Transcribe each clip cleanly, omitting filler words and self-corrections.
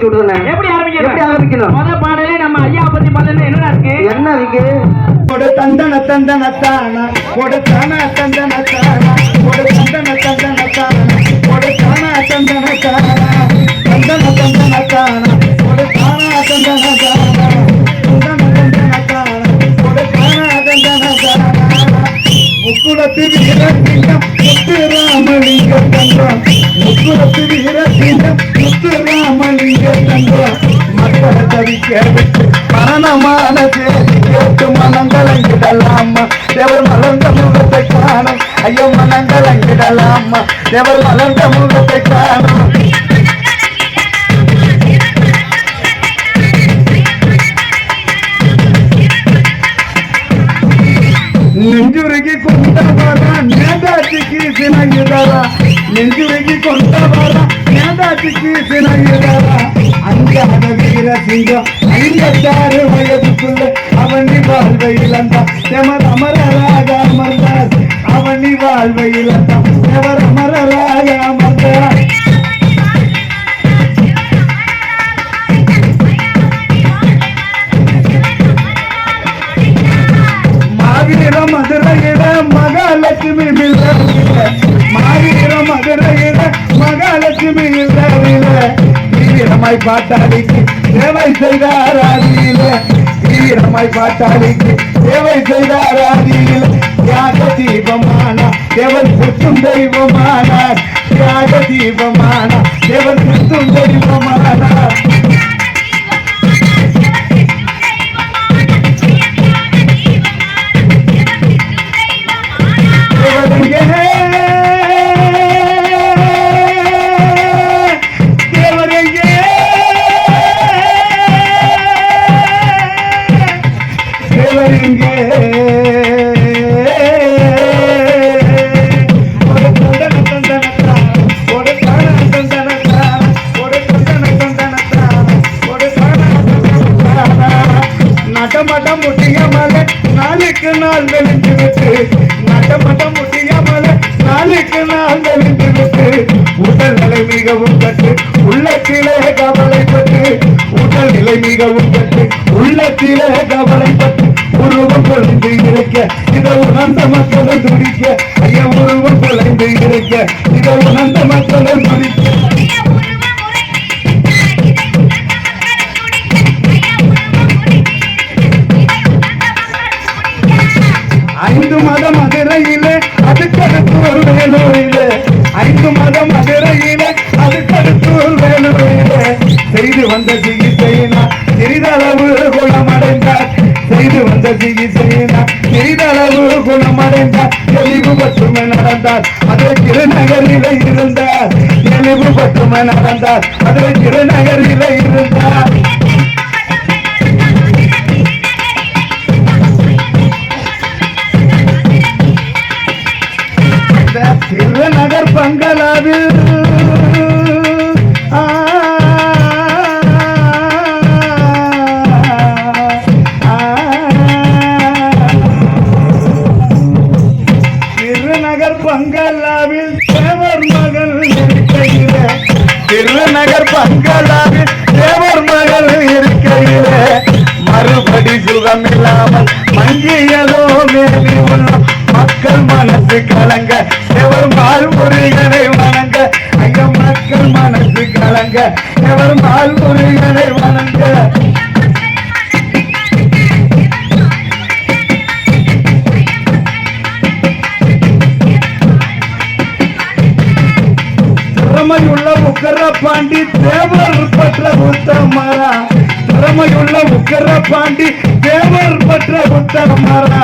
விடுறேன். எப்படி எப்படி ஆரம்பிக்கணும்? முத பாடலே நம்ம ஐயா பத்தி பாடல என்ன இருக்கு? என்ன இருக்கு? கொடு தந்தன தந்தன தானா கொடு தானா தந்தன தானா கொடு தந்தன தந்தன தானா கொடு தானா தந்தன தானா தந்தன தந்தன தானா கொடு தானா தந்தன தானா தந்தன தந்தன தானா கொடு தானா தந்தன தானா முக்குலத்தில் வீரசிங்கம் முத்து ராமலிங்க தங்கம் முக்குலத்தில் வீரசிங்கம் முத்து ராமலிங்க தங்கம் மக்களை தவிக்க விட்டு மரணமான தேதி கேட்டு மனங்களங்கிடலாமா தேவர் மலர்ந்த முகத்தை காணும் ஐயோ மனங்களங்கிடலாமா தேவர் மலர்ந்த முகத்தை காணும் நெஞ்சுருகி கொண்டவரா நேதாட்சிக்கு சினையுதரா நெஞ்சுருகி கொண்டவரா நேதாட்சிக்கு சினையுதரா அஞ்சாத வீர சிங்கம் 56 வயதுக்குள்ள அவனி வாழ்வை இழந்தான் எமர் அமரராக அமர்ந்தார் அவனி வாழ்வை இழந்தான் எவர் அமரராக அமர்ந்தார் மாவீர மதுரையில மகாலட்சுமி மாவீர மதுரையில மகாலட்சுமி வீரமாய் பாட்டாளிக்கு சேவை செய்தார் ஆதியில வீரமாய் பாட்டாளிக்கு சேவை செய்தார் ஆதியில தியாக தீபமான தேவன் சுற்றும் தெய்வமானார் தியாக தீபமான தேவன் சுற்றும் தெய்வமானார் நட்டமட்டம் முட்டியாமல நாளுக்கு நாள் வெளிந்து விட்டு நட்டமட்டம் முட்டியாமல நாளுக்கு நாள் வெளிந்து விட்டு உடல்நிலை மிகவும் கட்டு உள்ளத்திலே கவலைப்பட்டு உடல்நிலை மிகவும் கட்டு உள்ளத்திலே கவலைப்பட்டு உருவம் குறைந்து இருக்க இதை உணர்ந்த மக்களும் துடிக்க ஐயா உருவம் குறைந்து இருக்க இதை உணர்ந்த மக்களும் துடிக்க ஐந்து மதம் மதுரையிலே அதுக்கடுத்து ஒரு வேலூரிலே ஐந்து மதம் மதுரையிலே அதுக்கடுத்து ஒரு வேலூரிலே செய்து வந்த சிகிச்சையினால் சிறிதளவு குணமடைந்தார் செய்து வந்த சிகிச்சையினால் சிறிதளவு குணமடைந்தார் தெளிவு பற்றுமை நடந்தார் அதை திருநகரிலே இருந்தார் தெளிவு பற்றுமை நடந்தார் அதை திருநகரிலே இருந்தார் திருநகர் பங்களாவில் திருநகர் பங்களாவில் தேவர் மகள் இருக்கையில திருநகர் பங்களாவில் தேவர் மகள் இருக்கையில மறுபடி சுகம் இல்லாமல் மங்கியதோ மேலி உள்ள மக்கள் மனசு கலங்க எவர் மால்முருகனை வணங்க ஐயா மக்கள் மனசு கலங்க எவர் மால்முருகனை வணங்க திறமையுள்ள உக்கர பாண்டி தேவர் பற்ற உத்தமரா திறமையுள்ள உக்கர பாண்டி தேவர் பற்ற உத்தமரா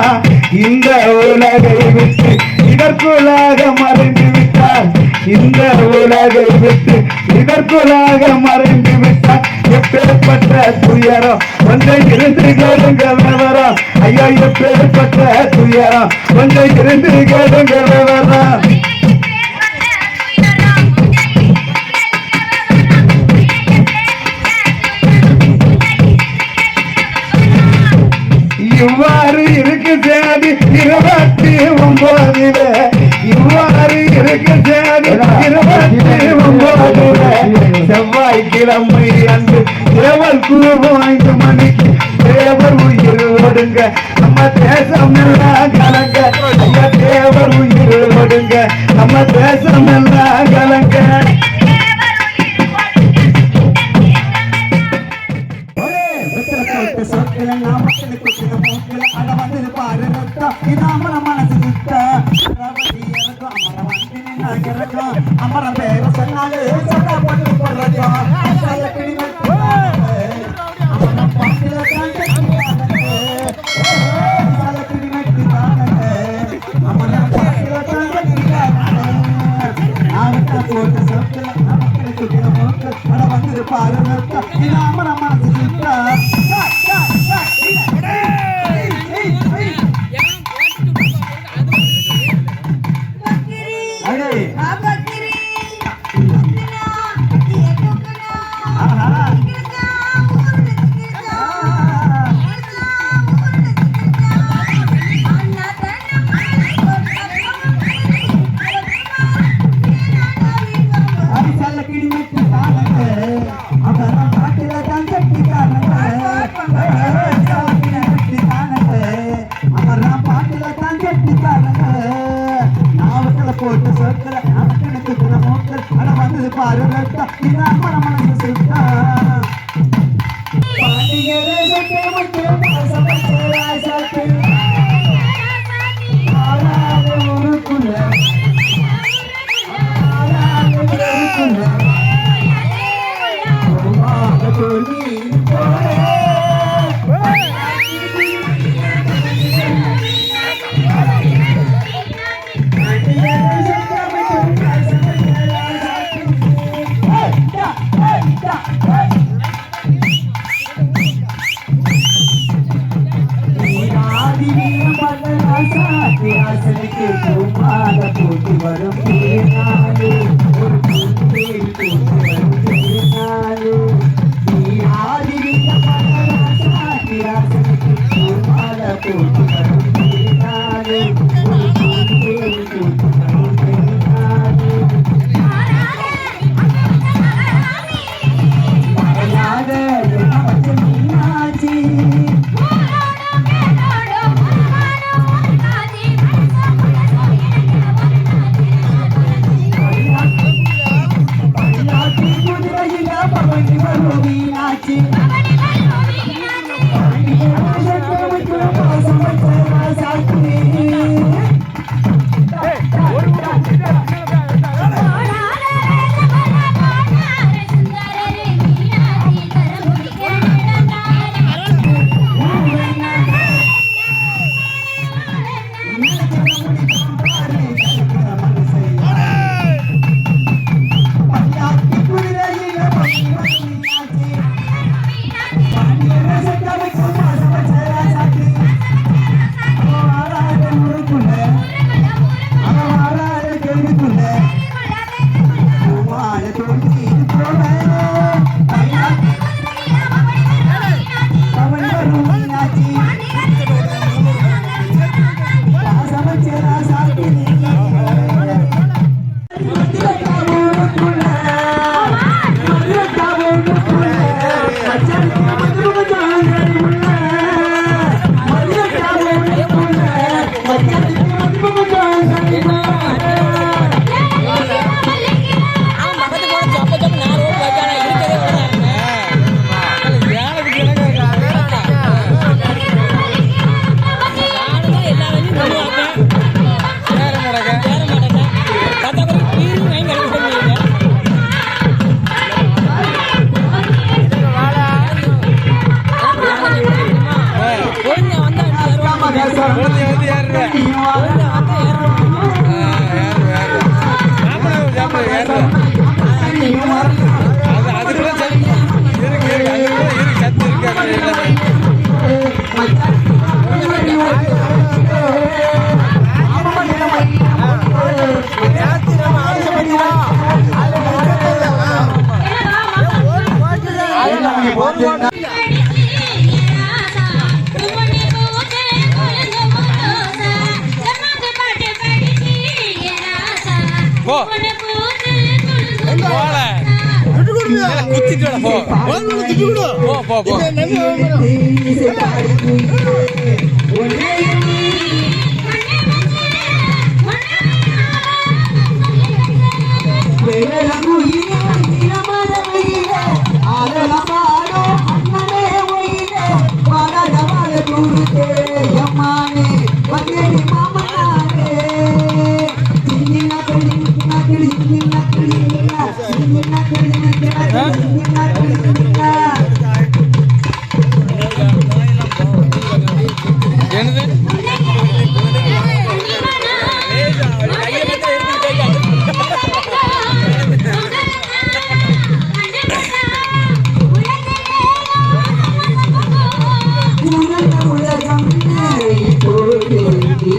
இந்த உலகை விட்டு இதற்குள்ளாக மறைந்து விட்டார் இந்த உலகை விட்டு இதற்குள்ளாக மறைந்து விட்டார் எப்பேற்பட்ட துயரம் கொஞ்சம் இருந்து கேளுங்கள் விவரம் ஐயா எப்பேற்பட்ட துயரம் கொஞ்சம் இருந்து கேளுங்கள் விவரம் இவ்வாறு இருக்கு சேதி 29 இவ்வாறு இருக்கு சேதி 29 செவ்வாய்க்கிழமை அன்று சேவல் கூவும் 5 மணிக்கு தேவர் உயிர் ஒடுங்க நம்ம தேசம் எல்லாம் கலங்க ஐயா தேவர் உயிர் ஒடுங்க நம்ம தேசம் எல்லாம் கலங்க அமர பேர சொன்னாலே சட்டப்பட்டு போடுறோம் போட்டு சொற்களை நமக்கு மூக்கள் அட வந்தது பாரு ரத்தம் இது அம்மன மனசு சுத்தா பாண்டிகரே சட்டை மட்டும் பாசப்பட்டராய் சட்டை ஆளாத ஊருக்குள்ள ஆளாத ஊருக்குள்ள ஓமாத தோல்வி போலே ஆசனுக்கு பூமால போட்டு வரும் நாளே ஒரு பூந்தேவி போட்டு வரும் நாளே நீ ஆதிவிய மகராசாத்தி ஆசனுக்கு பூமால போட்டு வரும் நாளே ஒரு பூந்தேவி போட்டு வரும் நாளே மறையாத மீனாட்சி மீனாட்சி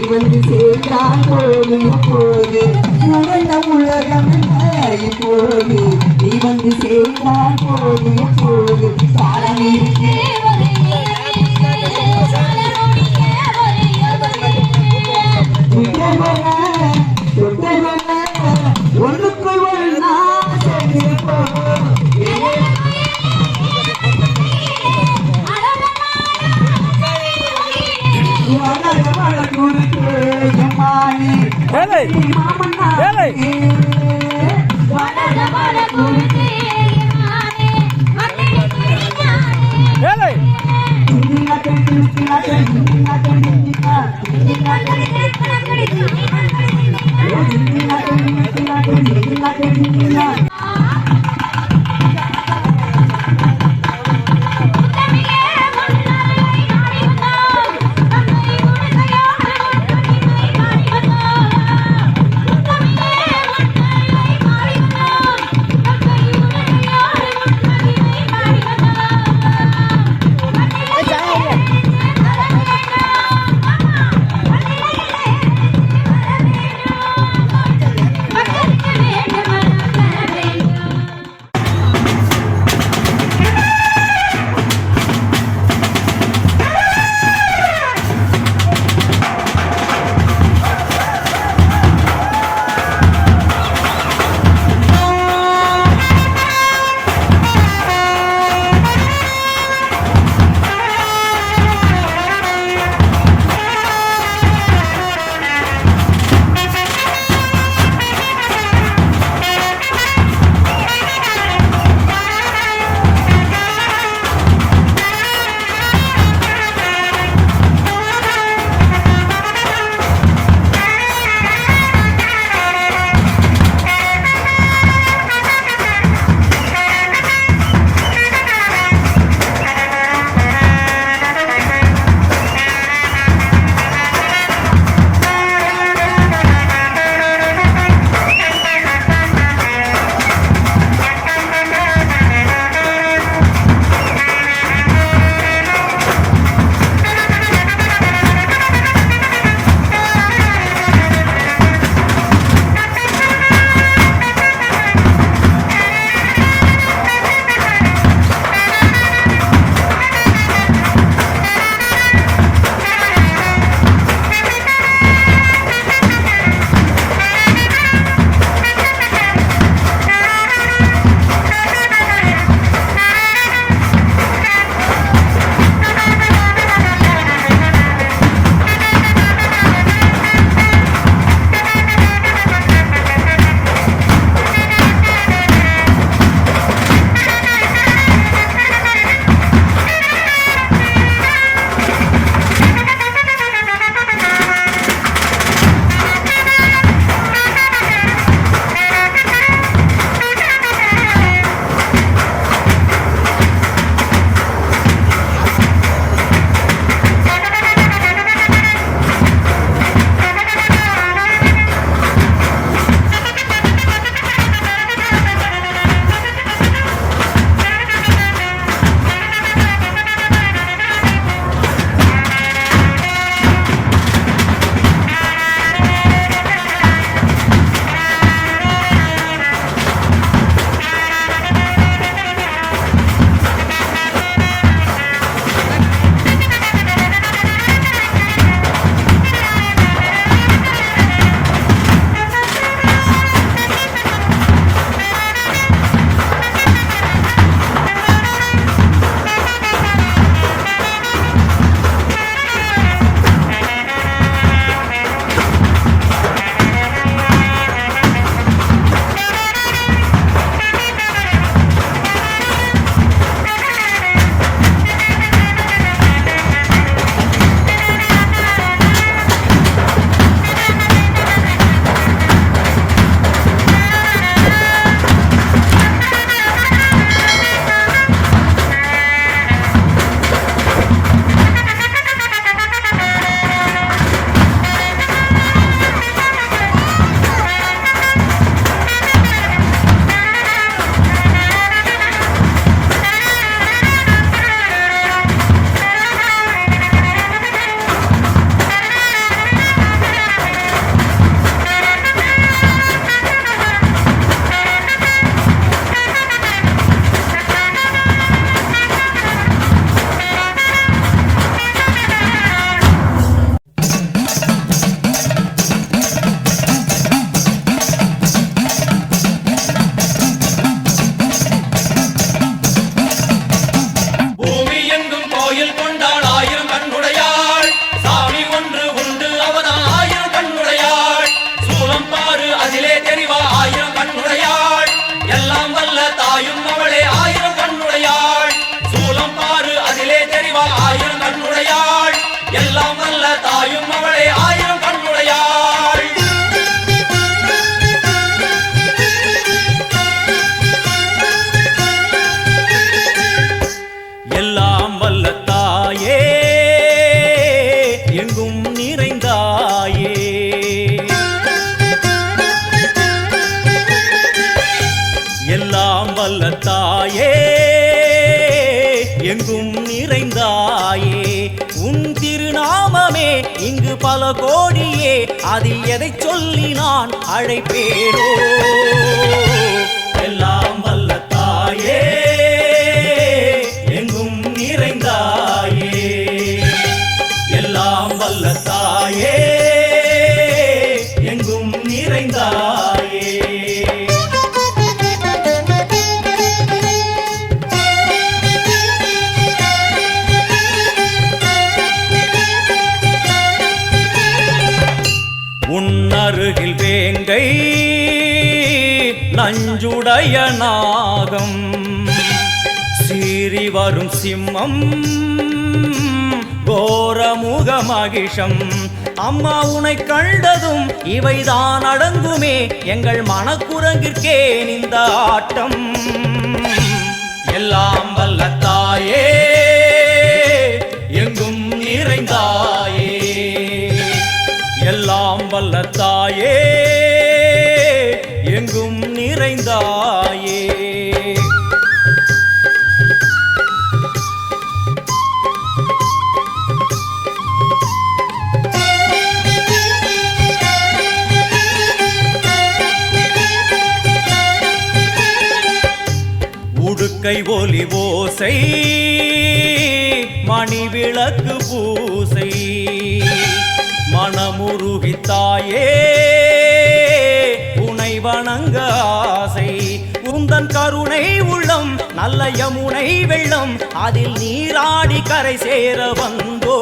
வந்து சேர்ந்தால் போது இப்போது நடந்த உலகம் இப்போது நீ வந்து சேர்ந்தால் போது இப்போது சாரணி ஒன்றுக்குள் ஒன்றா தாயே எங்கும் நிறைந்தாயே எல்லாம் வல்ல தாயே எங்கும் நிறைந்தாயே உன் திருநாமமே இங்கு பல கோடியே அதில் எதை சொல்லி நான் அழைப்பேனோ எல்லாம் வல்ல தாயே எங்கும் நிறைந்தாயே எல்லாம் வல்ல தாயே எங்கும் நிறைந்தாயே உன்னருகில் வேங்கை நஞ்சுடைய நாகம் சீறி வரும் சிம்மம் கோரமுக மகிஷம் அம்மா உனை கண்டதும் இவைதான் அடங்குமே எங்கள் மனக்குரங்கிற்கே இந்த ஆட்டம் எல்லாம் வல்ல தாயே எங்கும் நிறைந்தாயே எல்லாம் வல்ல தாயே எங்கும் நிறைந்தாயே உடுக்கை ஒலி ஓசை மணி விளக்கு பூசை மனமுருகி தாயே உனை வணங்க ஆசை உந்தன் கருணை உள்ளம் நல்ல யமுனை வெள்ளம் அதில் நீராடி கரை சேர வந்தோ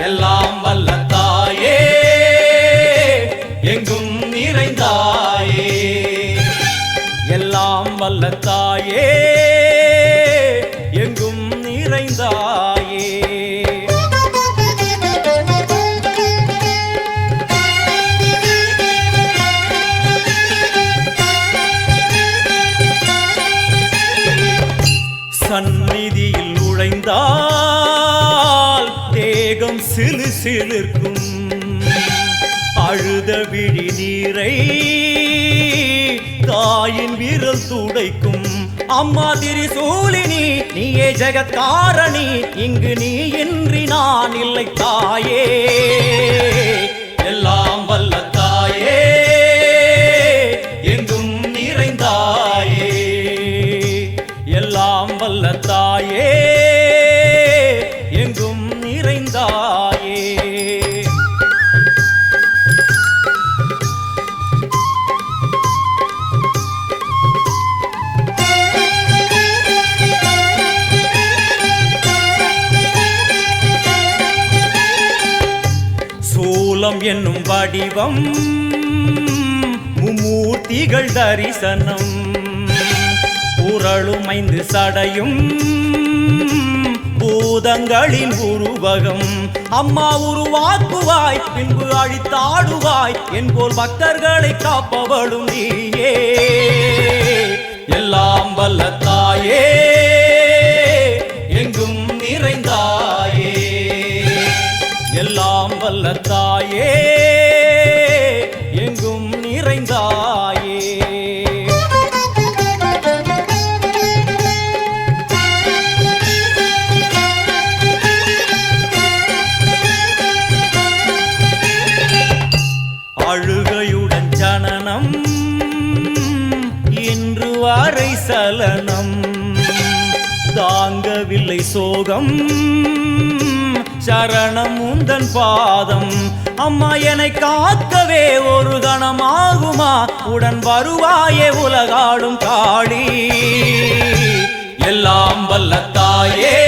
எல்லாம் வல்ல தாயே எங்கும் நிறைந்தாயே எல்லாம் வல்ல தாயே எங்கும் நிறைந்தாயே சந்நிதியில் நுழைந்தால் தேகம் சிலு சிலிர்க்கும் அழுத விழி நீரை தாயின் விரல் துடைக்கும் அம்மா திரிசூலினி நீயே ஜெகத்காரணி இங்கு நீ இன்றி நான் இல்லை தாயே எல்லாம் வல்ல தாயே எங்கும் நிறைந்தாயே எல்லாம் வல்ல தாயே எங்கும் நிறைந்தாயே சூலம் என்னும் வடிவம் மும்மூர்த்திகள் தரிசனம் உரளும் 5 சடையும் பூதங்களின் உருவகம் அம்மா உருவாக்குவாய் பின்பு அழித்தாடுவாய் என்போல் பக்தர்களை காப்பவளும் நீயே எல்லாம் வல்ல தாயே எங்கும் நிறைந்தாயே எல்லாம் வல்ல தாயே எங்கும் நிறைந்தாயே அழுகையுடன் ஜனனம் இன்று வரை சலனம் தாங்கவில்லை சோகம் சரணம் உந்தன் பாதம் அம்மா என்னை காக்கவே ஒரு கணமாகுமா உடன் வருவாயே உலகாடும் காளி எல்லாம் வல்ல தாயே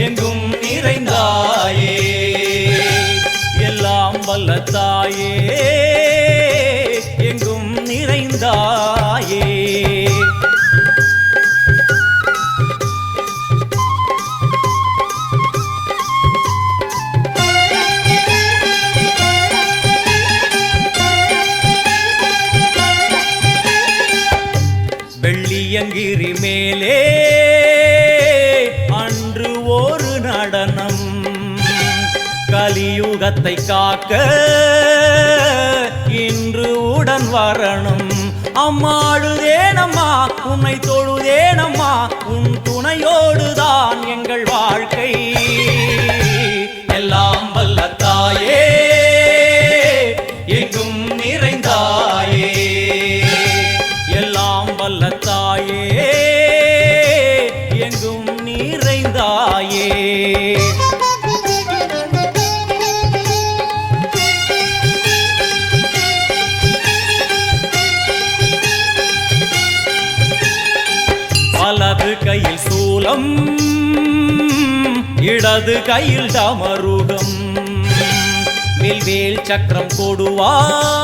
எங்கும் நிறைந்தாயே எல்லாம் வல்ல தாயே எங்கும் நிறைந்தாயே வெள்ளியங்கிரி மேலே குலத்தை காக்க இன்று உடன் வரணும். அம்மா அழுதேனம்மா உன்னை தொழுதேனம்மா உன் துணையோடுதான் எங்கள் வாழ்க்கை. எல்லாம் வல்ல தாயே எங்கும் நிறைந்தாயே, எல்லாம் வல்ல தாயே எங்கும் நிறைந்தாயே. வலது கையில் சூலம் இடது கையில் டமருகம், வில்வேல் சக்கரம் கொடுவாள்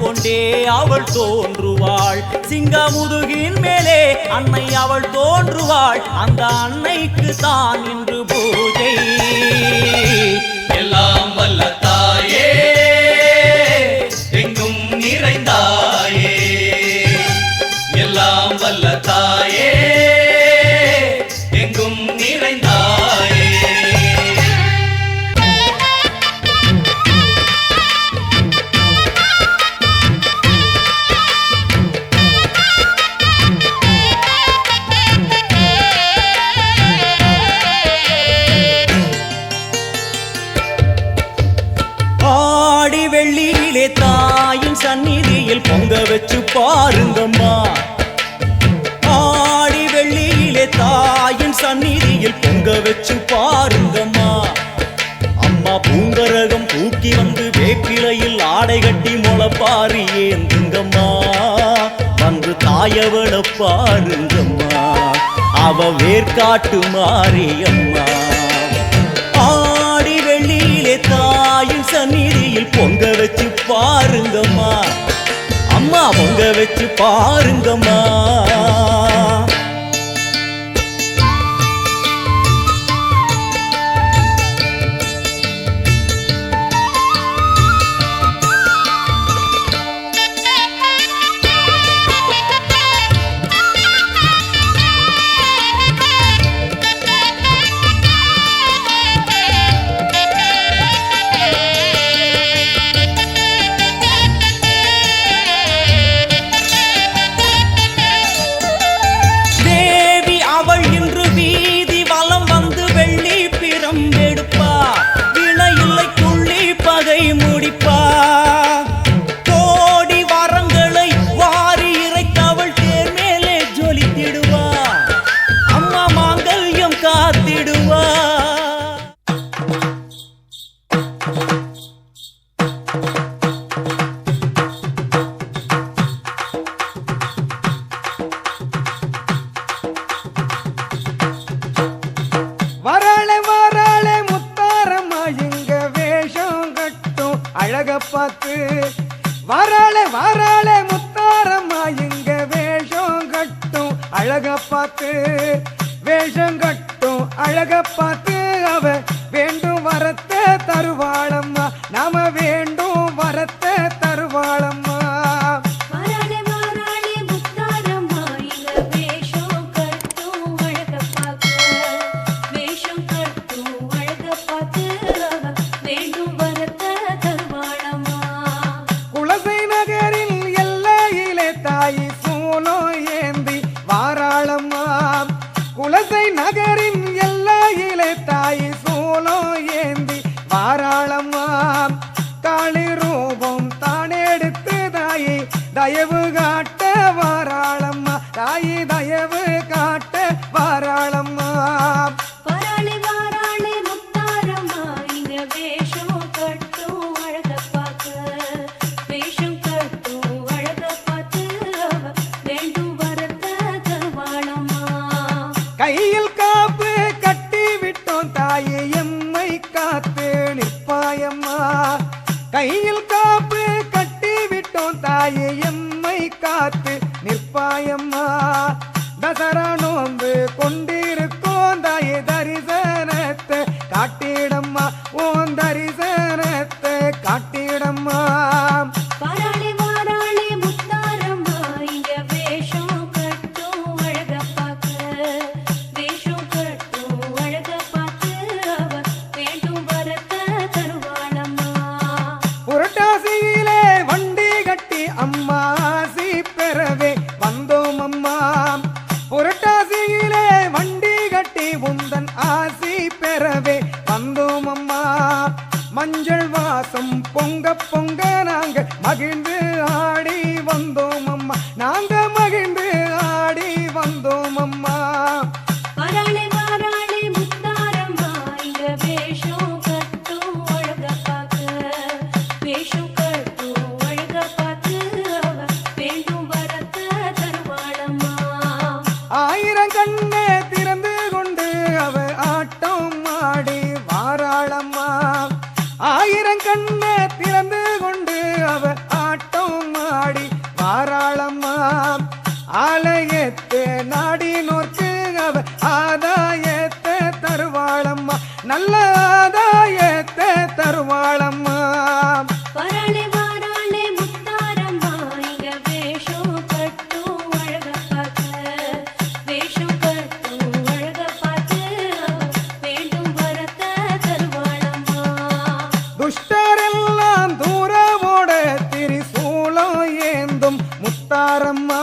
கொண்டே அவள் தோன்றுவாள். சிங்கமுதுகின் மேலே அன்னை அவள் தோன்றுவாள், அந்த அன்னைக்கு தான் இன்று பூஜை. எல்லாம் வல்ல தாயே எங்கும் நிறைந்தாயே, எல்லாம் வல்ல தாயே எங்கும் நிறைந்தாயே. ஆடி வெள்ளியிலே தாயின் சந்நிதியில் பொங்க வச்சு பாருங்கம்மா. ஆடி வெள்ளியிலே தாயின் சந்நிதியில் பொங்க வச்சு பாருங்கம்மா. அம்மா பூங்கரகம் தூக்கி வந்து வேப்பிலையில் ஆடை கட்டி முளைப்பாரி ஏந்துங்கம்மா. வந்து தாயவள பாருங்கம்மா, அவ வேர்காட்டு மாரியம்மா. ஆடி வெள்ளியிலே தாயின் சந்நிதியில் பொங்க வச்சு பாருங்கம்மா. அம்மா பொங்க வச்சு பாருங்கம்மா. அழக பார்த்து வாராளே வாராளே முத்தாரம்மா இங்க வேஷம் கட்டும் அழக பார்த்து வேஷம் கட்டும் அழக பார்த்து அவ வேண்டும் வரத்தை தருவாளம்மா, நாம வேண்டும் வரத்தை தருவாளம்மா. குலசை நகரின் எல்லையிலே தாய் சூலோ ஏந்தி வாராளம்மா. காளி ரூபம் தானெடுத்து தாயை தயவு காட்ட வாராளம்மா, தாய் தயவு காட்ட வாராளம்மா. கையில் காப்பு கட்டி விட்டோம் தாயே எம்மை காத்து நிற்பாயம்மா. கையில் காப்பு கட்டி விட்டோம் தாயே எம்மை காத்து நிற்பாயம்மா. தசரா நோன்பு கொண்டிருக்கோம் தாயே தரிசனத்தை காட்டிடம்மா, ஓன் தரிசனத்தை காட்டிடம்மா. நல்ல ஆதாயத்தை தருவாளம்மா. வராளே வாராளே முத்தாரம்மா இங்க வேஷம் கட்டும் அழக பார்த்து வேஷம் கட்டும் அழக பார்த்து வேண்டும் வரத்தை தருவாளம்மா. துஷ்டரெல்லாம் தூரவோட திரிசூலம் ஏந்தும் முத்தாரம்மா.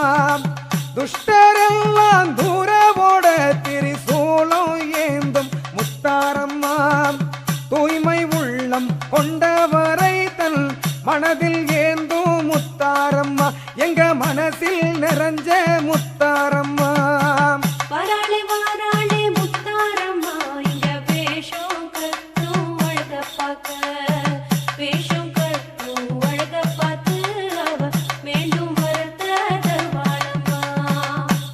துஷ்டரெல்லாம் தூரவோட திரிசூலம் ஏந்தும் முத்தாரம்மா. தூய்மை உள்ளம் கொண்டவரை தன் மனதில் ஏந்தும் முத்தாரம்மா. எங்க மனசில் நிறைஞ்ச முத்தாரம்மா. வராளே வாராளே முத்தாரம்மா இங்க வேஷம் கட்டும் அழக பார்க்க வேஷம் கட்டும் அழக பார்த்து அவ வேண்டும் வரத்தை தருவாளம்மா.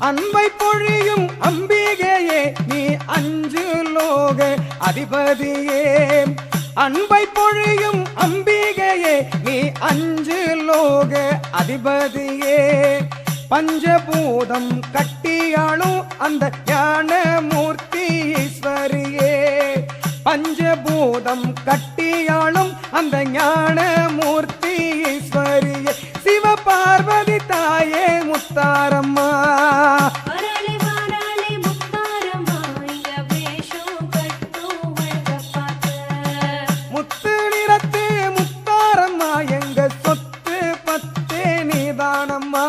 அன்பை பொழியும் அம்பிகையே நீ அஞ்சு லோக அதிபதியே. அன்பை பொழியும் அம்பிகையே நீ அஞ்சு லோக அதிபதியே. பஞ்சபூதம் கட்டியாளும் அந்த ஞான மூர்த்தி ஈஸ்வரியே. பஞ்சபூதம் கட்டியாளும் அந்த ஞான மூர்த்தி ஈஸ்வரியே. சிவபார்வதி தாயே முத்தாரம்மா. வராளே வாராளே முத்தாரம்மா இங்க வேஷம் கட்டும் அழக பார்க்க முத்து நிறத்து முத்தாரம்மா எங்க சொத்து பத்தே நீதானம்மா.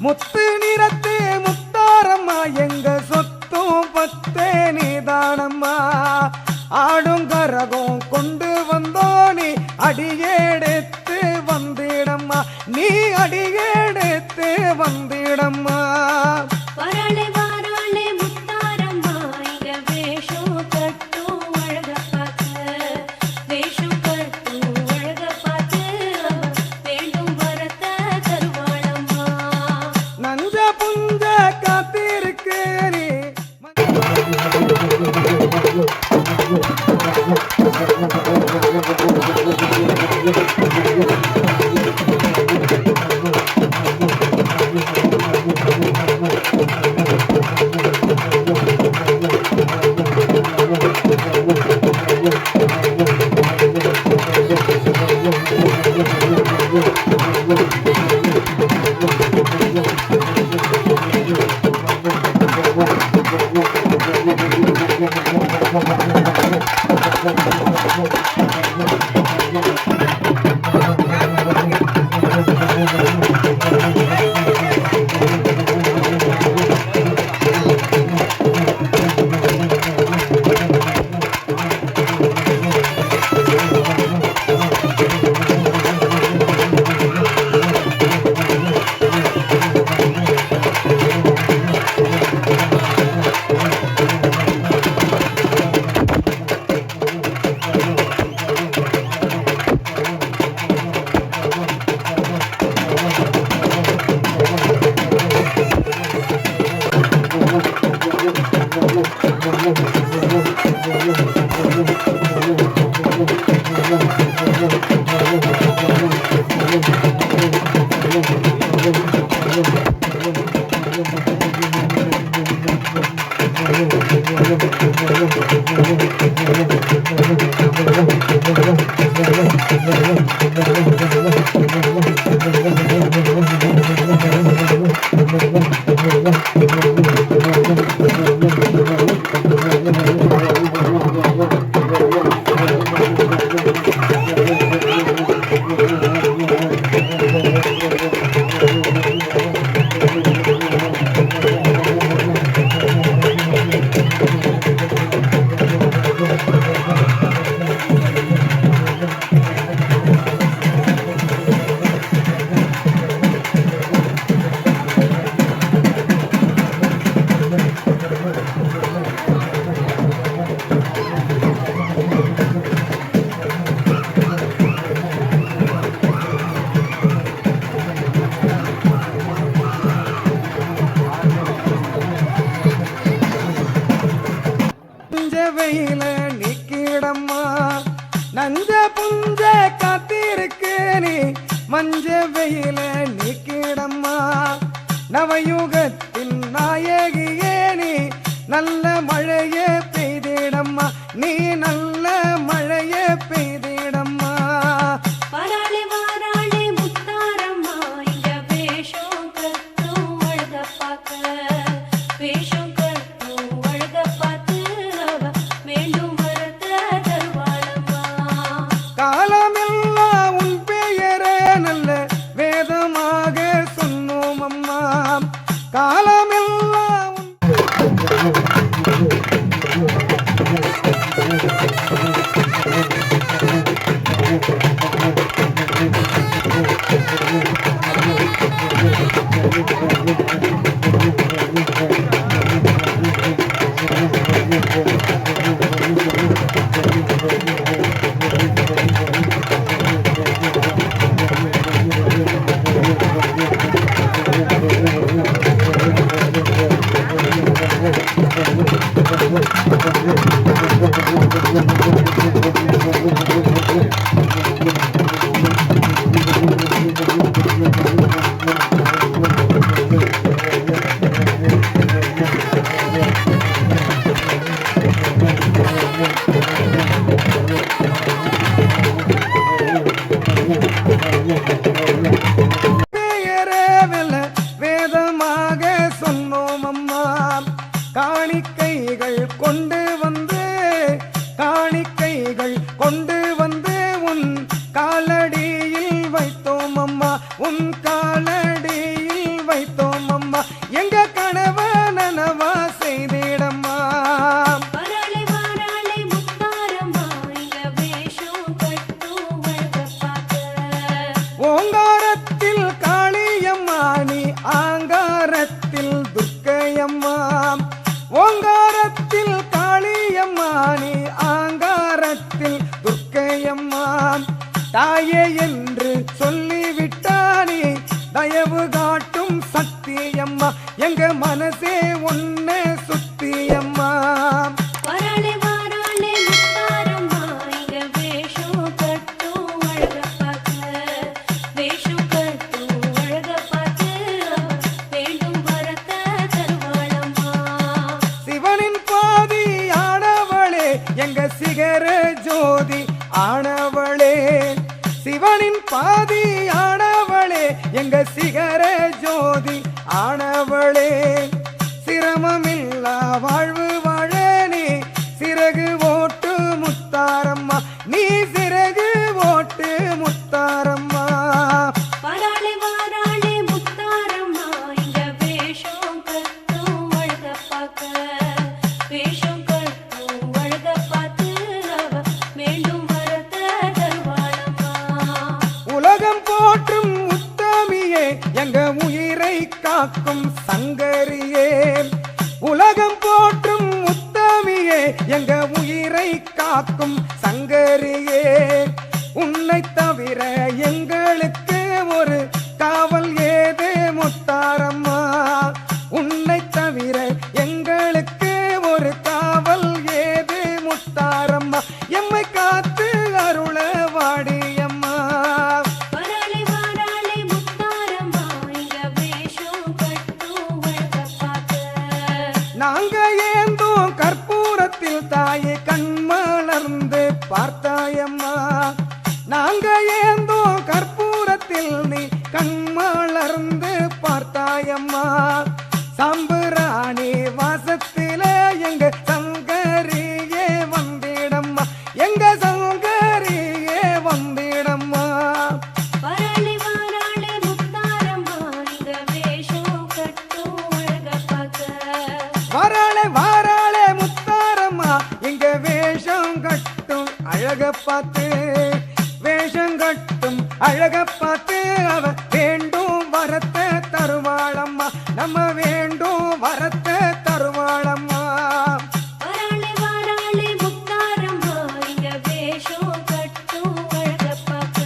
முத்து நிறத்து முத்தாரம்மா எங்க சொத்தும் பத்தே நீதானம்மா. ஆடும் கரகம் கொண்டு வந்தோனி அடியெடுத்து வந்திடம்மா. நீ அடியெடுத்து வந்திடம்மா. வராளே வாராளே முத்தாரம்மா இங்க வேஷம் கட்டும் அழக பார்க்க வேஷம் கட்டும் அழக பார்த்து அவ வேண்டும் வரத்தை தருவாளம்மா. நஞ்ச புஞ்ச காத்திருக்கு நீ வெயில நிக்கிடம்மா நஞ்ச புஞ்ச காத்திருக்கு நீ மஞ்ச வெயில நிக்கிடம்மா நவயுகத்தின் நாயகியே நீ நல்ல மழையே பெய்தே பெய்திடம்மா நீ நல்ல மழையே பெய்திடம்மா வராளே வாராளே முத்தாரம்மா இங்க வேஷம் கட்டும் அழக பார்க்க வேஷம் கட்டும் அழக பார்த்து அவ வேண்டும் வரத்த தருவாளம்மா காலமெல்லாம் உன் பெயரே நல்ல வேதமாக சொன்னோம் அம்மா காலமெல்லாம் வேதமாக சொன்னோம் அம்மா காணிக்கைகள் கொண்டு வந்து உன் காலடியில் வைத்தோம் அம்மா உன் காலடியில் வைத்தோம் அம்மா எங்க கனவ நனவா செய்திடம்மா வராளே வாராளே முத்தாரம்மா இங்க வேஷம் கட்டும் அழக பார்க்க ஓங்காரத்தில் காளியம்மா நீ ஆங்காரத்தில் துர்க்கையம்மா ஓங்காரத்தில் காளியம்மா நீ ஆங்காரத்தில் துர்க்கையம்மா தாயே என்று சொல்லிவிட்டானே தயவு காட்டும் சத்தியம்மா எங்க மனசே ஒன்னு சுத்தியம்மா வராளே வாராளே முத்தாரம்மா இங்க வேஷம் கட்டும் அழக பார்க்க வேஷம் கட்டும் அழக பார்த்து வேண்டும் வரத்த தருவாளம்மா சிவனின் பாதி ஆனவளே எங்க சிகர ஜோதி ஆனவளே சிவனின் பாதி ஆனவளே எங்க சிகர ஜோதி ஆனவளே சிரமமில்லா வாழ்வு வாழ நீ சிறகு ஓட்டு முத்தாரம்மா நீ சிறகு ஓட்டு முத்தாரம்மா வராளே வாராளே முத்தாரம்மா இங்க வேஷம் கட்டும் அழக பார்க்க வேஷம் கட்டும் அழக பார்த்து அவ வேண்டும் வரத்த தருவாளம்மா உலகம் போற்றும் உத்தமியே எங்க உயிரை காக்கும் சங்கரியே உலகம் போற்றும் உத்தமியே எங்க உயிரை காக்கும் சங்கரியே உன்னை தவிர எங்களுக்கு ஒரு காவல் ஏது முத்தாரம்மா உன்னை தவிர எங்களுக்கு ஒரு காவல் ஏது முத்தாரம்மா எம்மை காத்து அருள வாடியம்மா வராளே வாராளே முத்தாரம்மா இங்க வேஷம் கட்டும் அழக பார்க்க நாங்க ஏந்தோம் கற்பூரத்தில் தாயை கண்மலர்ந்து பார்த்தாயம்மா நாங்க ஏந்தோம் கற்பூரத்தில் நீ கண்மலர்ந்து பார்த்தாயம்மா சாம்புராணி வாசத்தில எங்க சங்கரியே வந்திடம்மா எங்க சங்கரியே வந்திடம்மா வராளே வாராளே முத்தாரம்மா இங்க வேஷம் கட்டும் அழக பார்க்க வாராளே வாராளே முத்தாரம்மா இங்க வேஷம் கட்டும் அழக பார்த்து வேஷம் கட்டும் அழக பார்த்து அவ வேண்டும் வரத்தை தருவாளம்மா நம்ம வேண்டும் வரத்தை தருவாளம்மா வராளே வாராளே முத்தாரம்மா இங்க வேஷம் கட்டும் அழக பார்க்க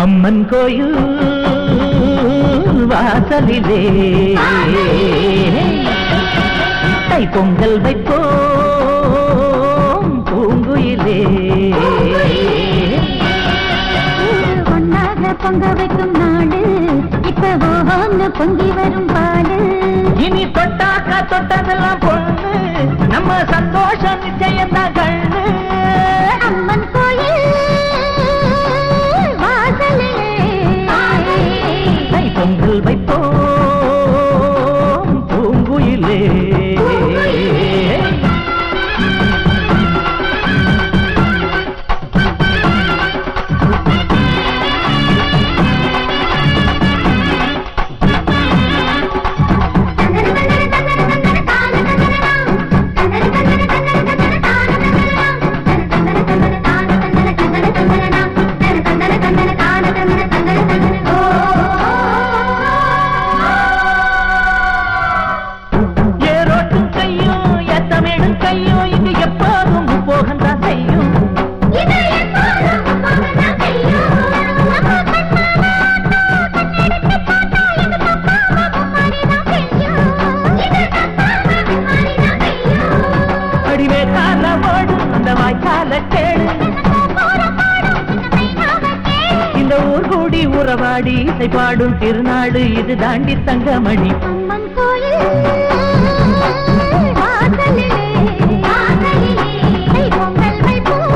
அம்மன் கோயில் வாசலிலே தை பொங்கல் வைப்போம் பூங்குயிலே ஒன்னாக பொங்க வைக்கும் நாடு இப்ப ஓஹோன்னு பொங்கி வரும் பாடு இனி தொட்டாக்கா தொட்டதெல்லாம் பொண்ணு நம்ம சந்தோஷம் நிச்சயம்தான் கண்ணு அம்மன் கோயில் வாசலிலே தை பொங்கல் வைப்போம் பூங்குயிலே இந்த ஊர் கூடி உறவாடி இசை பாடும் திருநாடு இது தாண்டி தங்கமணி அம்மன் கோயில் வாசலிலே தை பொங்கல் வைப்போம்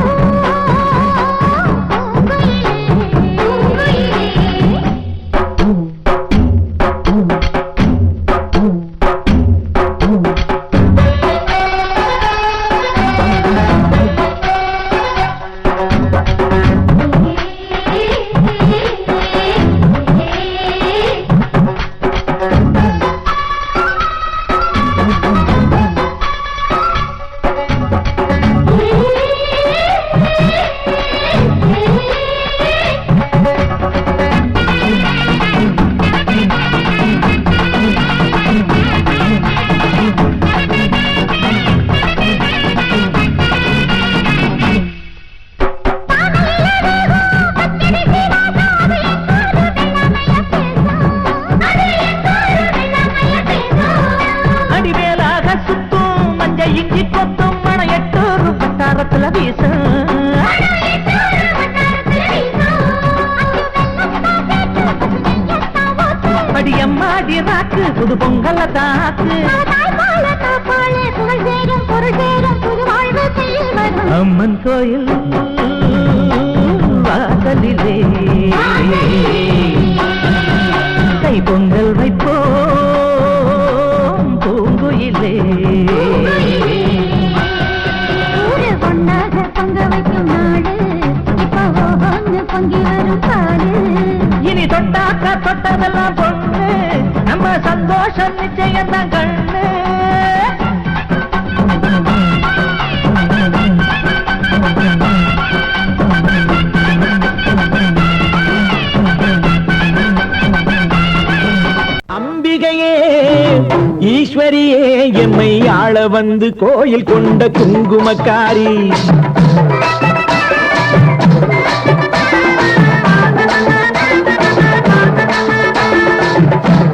புது பொங்கல தாக்கு அம்மன் கோயில் வாசலிலே தை பொங்கல் வைப்போம் பூங்குயிலே ஒன்னாக பொங்க வைக்கும் நாடு இப்ப ஓஹோன்னு பொங்கி வரும் பாடு இனி தொட்டாக்கா தொட்டதெல்லாம் பொண்ணு நம்ம சந்தோஷம் நிச்சயம்தான் கண்ணு அம்பிகையே ஈஸ்வரியே எம்மை ஆள வந்து கோயில் கொண்ட குங்குமக்காரி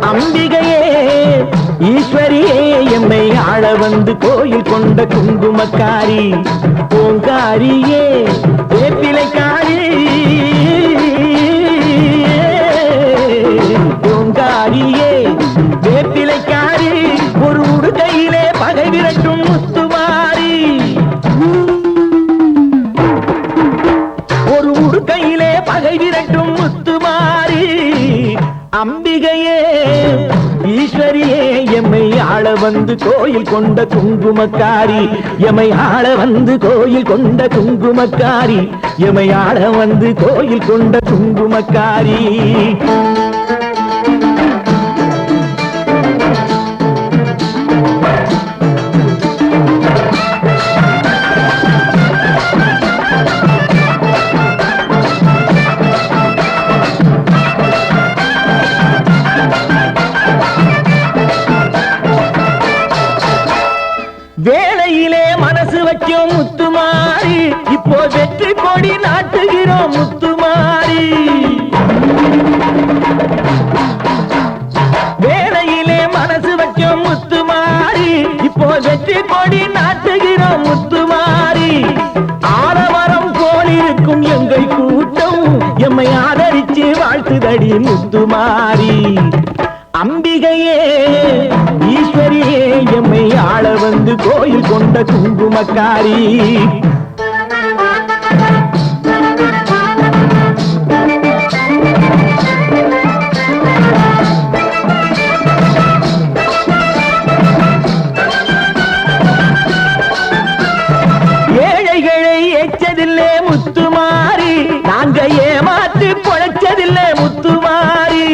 அம்பிகையே ஈஸ்வரியே எம்மை ஆள வந்து கோயில் கொண்ட குங்குமக்காரி பூங்காரியே வேப்பிலைக்காரி பூங்காரியே வேப்பிலைக்காரி ஒரு உடுக்கையிலே பகை விரட்டும் முத்துமாரி ஒரு உடுக்கையிலே பகை விரட்டும் முத்துமாரி அம்பிகையே ஈஸ்வரியே எம்மை ஆள வந்து கோயில் கொண்ட குங்குமக்காரி எம்மை ஆள வந்து கோயில் கொண்ட குங்குமக்காரி எம்மை ஆள வந்து கோயில் கொண்ட குங்குமக்காரி வேளையிலே மனசு வச்சோம் முத்துமாரி இப்போ வெற்றி கொடி நாட்டுகிறோம் முத்துமாரி எம்மை ஆதரிச்சு வாழ்த்துதடி முத்துமாரி. அம்பிகையே ஈஸ்வரியே எம்மை ஆள வந்து கோயில் கொண்ட குங்குமக்காரி. ஏழைகளை எச்சதில்லை முத்துமாரி, நாங்க ஏமாற்றி பொழைச்சதில்லை முத்துமாரி.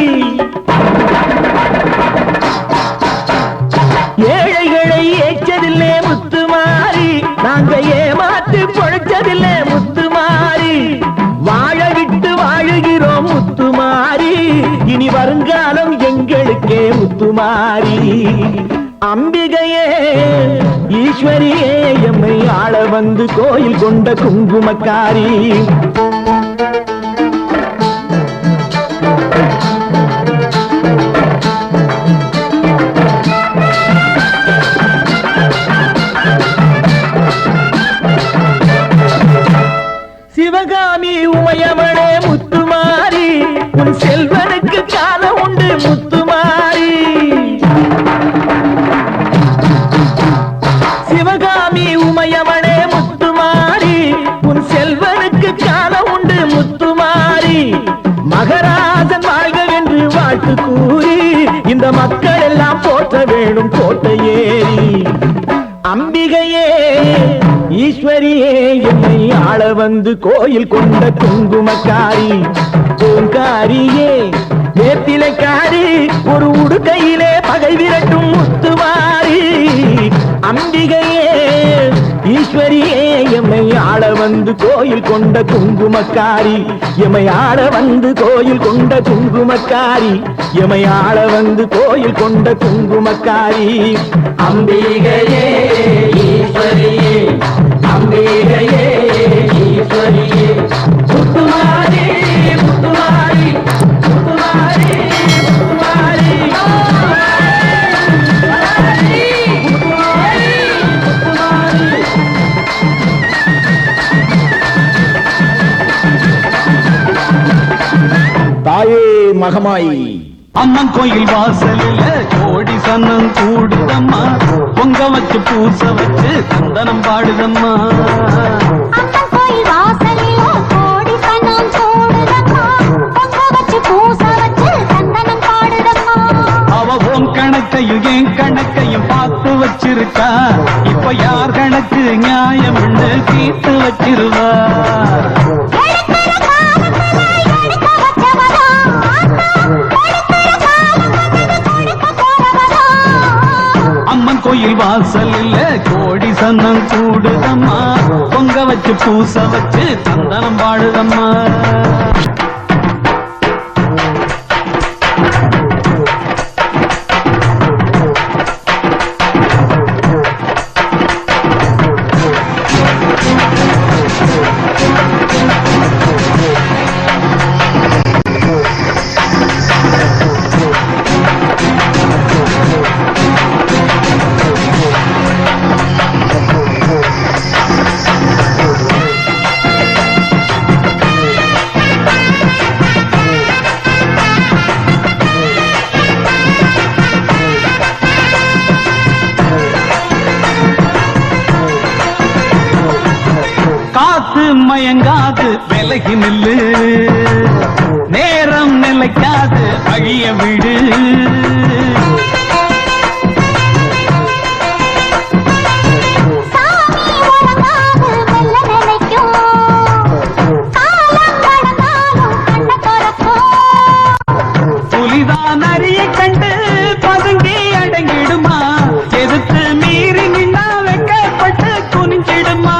ஏழைகளை எச்சதில்லை முத்துமாரி, நாங்க ஏமாற்றி பொழைச்சதில்லை முத்துமாரி. வாழ விட்டு வாழுகிறோம் முத்துமாரி, இனி வருங்காலம் எங்களுக்கே முத்துமாரி. அம்பிகையே ஈஸ்வரியே எம்மை ஆள வந்து கோயில் கொண்ட குங்குமக்காரி. சிவகாமி உமையவளே முத்துமாரி, உன் செல்வனுக்கு காலம் உண்டு முத்துமாரி. சிவகாமி உமையவளே முத்துமாரி, உன் செல்வனுக்கு காலம் உண்டு முத்துமாரி. மகராஜன் வாழ்கவென்று வாழ்த்து கூறி இந்த மக்கள் எல்லாம் போற்ற வேணும் கோட்டையேறி. அம்பிகையே ஈஸ்வரியே எம்மை ஆள வந்து கோயில் கொண்ட குங்குமக்காரி. பூங்காரியே வேத்திலைக்காரி, ஒரு உடுக்கையிலே பகை விரட்டும் முத்துமாரி. அம்பிகையே ஈஸ்வரியே எம்மை ஆள வந்து கோயில் கொண்ட குங்குமக்காரி. எம்மை ஆள வந்து கோயில் கொண்ட குங்குமக்காரி. எம்மை ஆள வந்து கோயில் கொண்ட குங்குமக்காரி. அம்பிகையே ஈஸ்வரியே, அம்பிகையே ஈஸ்வரியே. முத்துமாரி முத்துமாரி முத்துமாரி முத்துமாரி தாயே மகமாயி. அம்மன் கோயில் வாசலில கோடி சன்னம் கூடுதம்மா, பொங்க வச்சு பூச வச்சு சந்தனம் பாடுதம்மா. அம்மன் கோயில் வாசலில கோடி சனம் கூடுதம்மா, பொங்க வச்சு பூச வச்சு சந்தனம் பாடுதம்மா. அவ உன் கணக்கையும் என் கணக்கையும் பார்த்து வச்சிருக்கா, இப்ப யார் கணக்கு நியாயம் தீர்த்து வச்சிருவா. அம்மன் கோயில் வாசலில் கோடி சன்னம் கூடுதம்மா, பொங்க வச்சு பூச வச்சு சந்தனம் பாடுதம்மா. மயங்காது விலகி நில்லு, நேரம் நிலைக்காது அழிய விடு. புலிதான் அரிய கண்டு பதுங்கி அடங்கிடுமா, எதிர்த்து மீறி நின்னா வெக்கப்பட்டு குனிஞ்சிடுமா.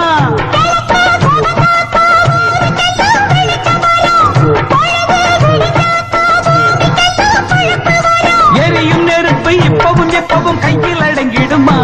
எரியும் நெருப்பு இப்பவும் எப்பவும் கையில் அடங்கிடுமா.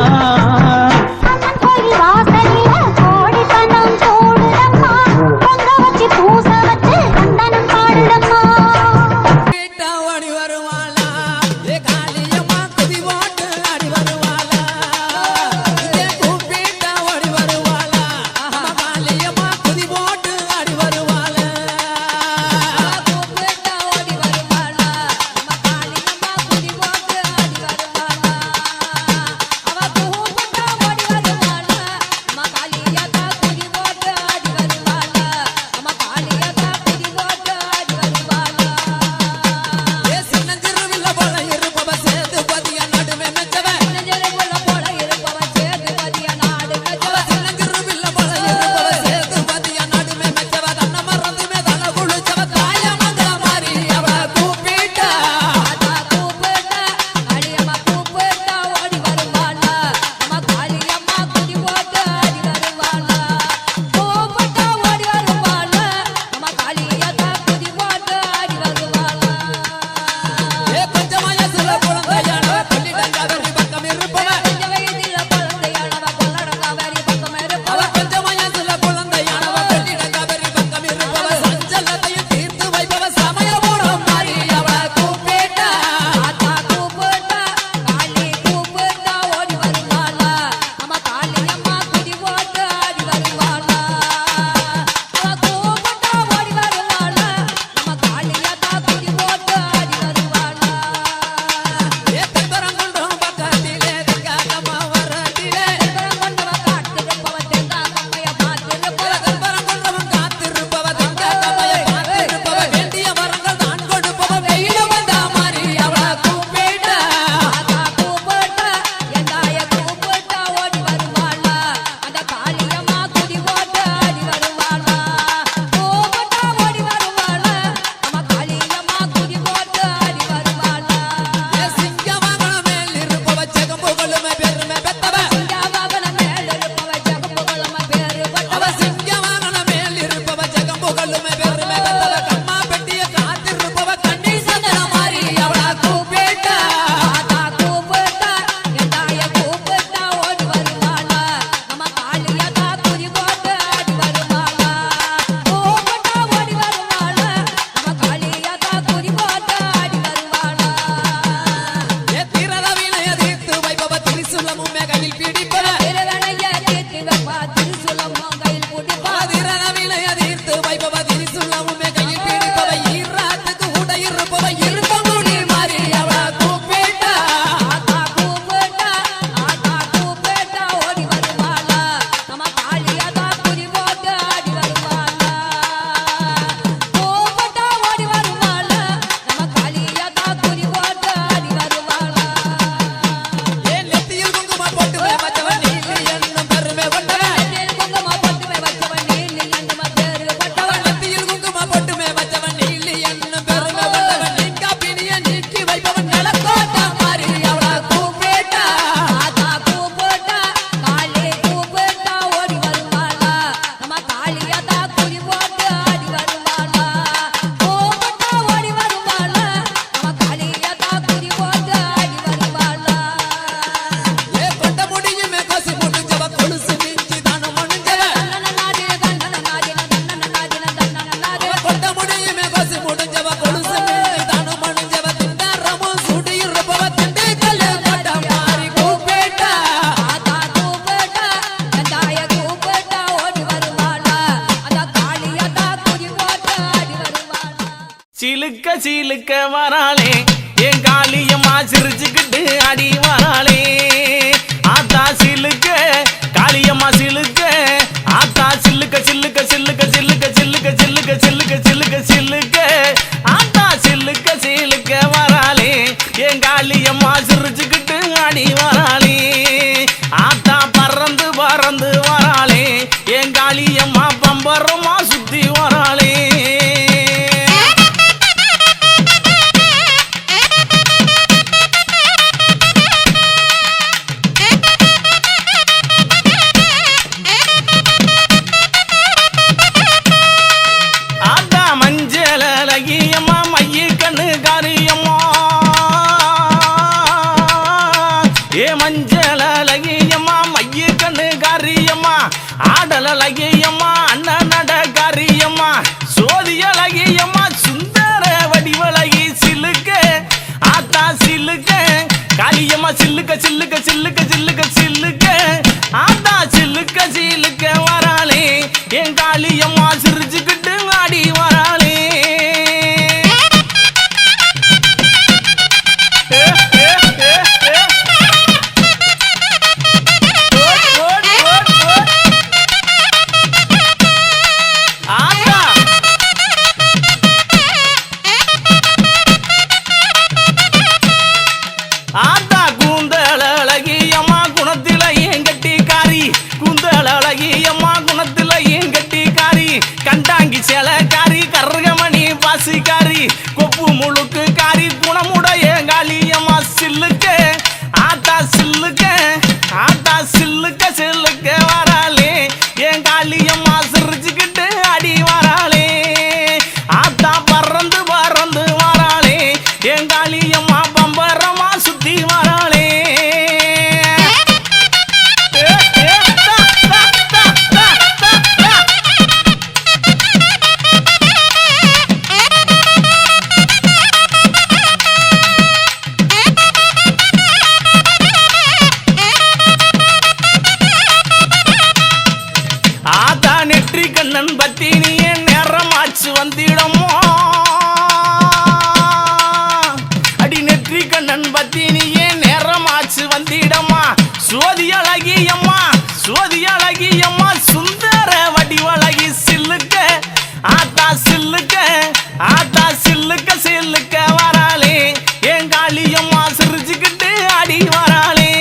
சீலுக்க வராளே என் காளியம்மா சிரிச்சுக்கிட்டு அடி வராளே ஆத்தா சிலுக்க காளியம்மா சிலுக்க ஆத்தா சில்லுக்க சில்லுக்க சில்லுக்க சில்லுக்க சில்லுக்க சில்லுக்க சில்லுக்க சில்லுக்க சில்லுக்க ஆத்தா சில்லுக்க சீலுக்க வராளே என் காளியம்மா சிரிச்சுக்கிட்டு அடி வராளே ஆத்தா பறந்து பறந்து வராளே என் காளியம்மா பம்பரமா சுத்தி வராளே ஆடலகியம்மா அண்ணன் நட காரியம்மா சோதியலகியம்மா சுந்தர வடிவலகி சிலுக்க ஆத்தா சிலுக்க காளியம்மா சில்லுக்க சில்லுக்க சில்லுக்க சில்லுக்க சில்லுக்க ஆத்தா சில்லுக்க சிலுக்க வராளே என் காளியம்மா சிரிச்சுக்கிட்டு ஆடி வராளே கண்டாங்கி சேலக்காரி கருகமணி பாசிக்காரி கொப்பு முழுக்கு காரி குணமுடைய காளியம்மா சில்லுக்க ஆத்தா சில்லுக்க ஆத்தா சில்லுக்க சில்லுக்க வராளே என் காளியம்மா சிரிச்சுக்கிட்டு அடி வராளே ஆத்தா பறந்து பறந்து வராளே என் காளியம்மா பம்பரமா சுத்தி வராளே கண்ணன் பத்தினியே நேரமாச்சு வந்திடமோ அடி நெற்றி கண்ணன் பத்தினியே நேரமாச்சு வந்திடமா சோதி அழகியம்மா சோதி அழகியம்மா சுந்தர வடிவழகி சில்லுக்க ஆத்தா சில்லுக்க ஆத்தா சில்லுக்க சில்லுக்க வராளே என் காளியம்மா சிரிச்சுக்கிட்டு அடி வராளே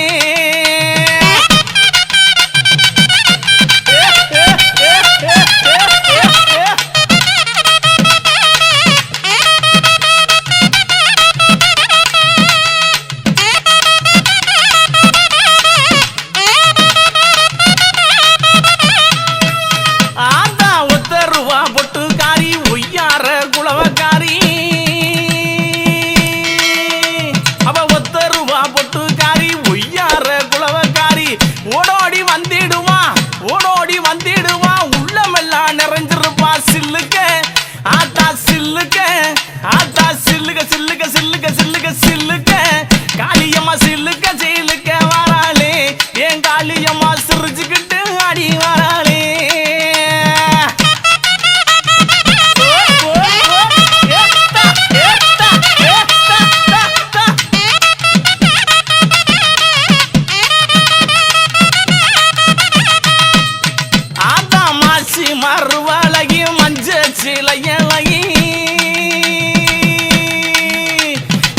மறுவழகி மஞ்ச சிலையழகி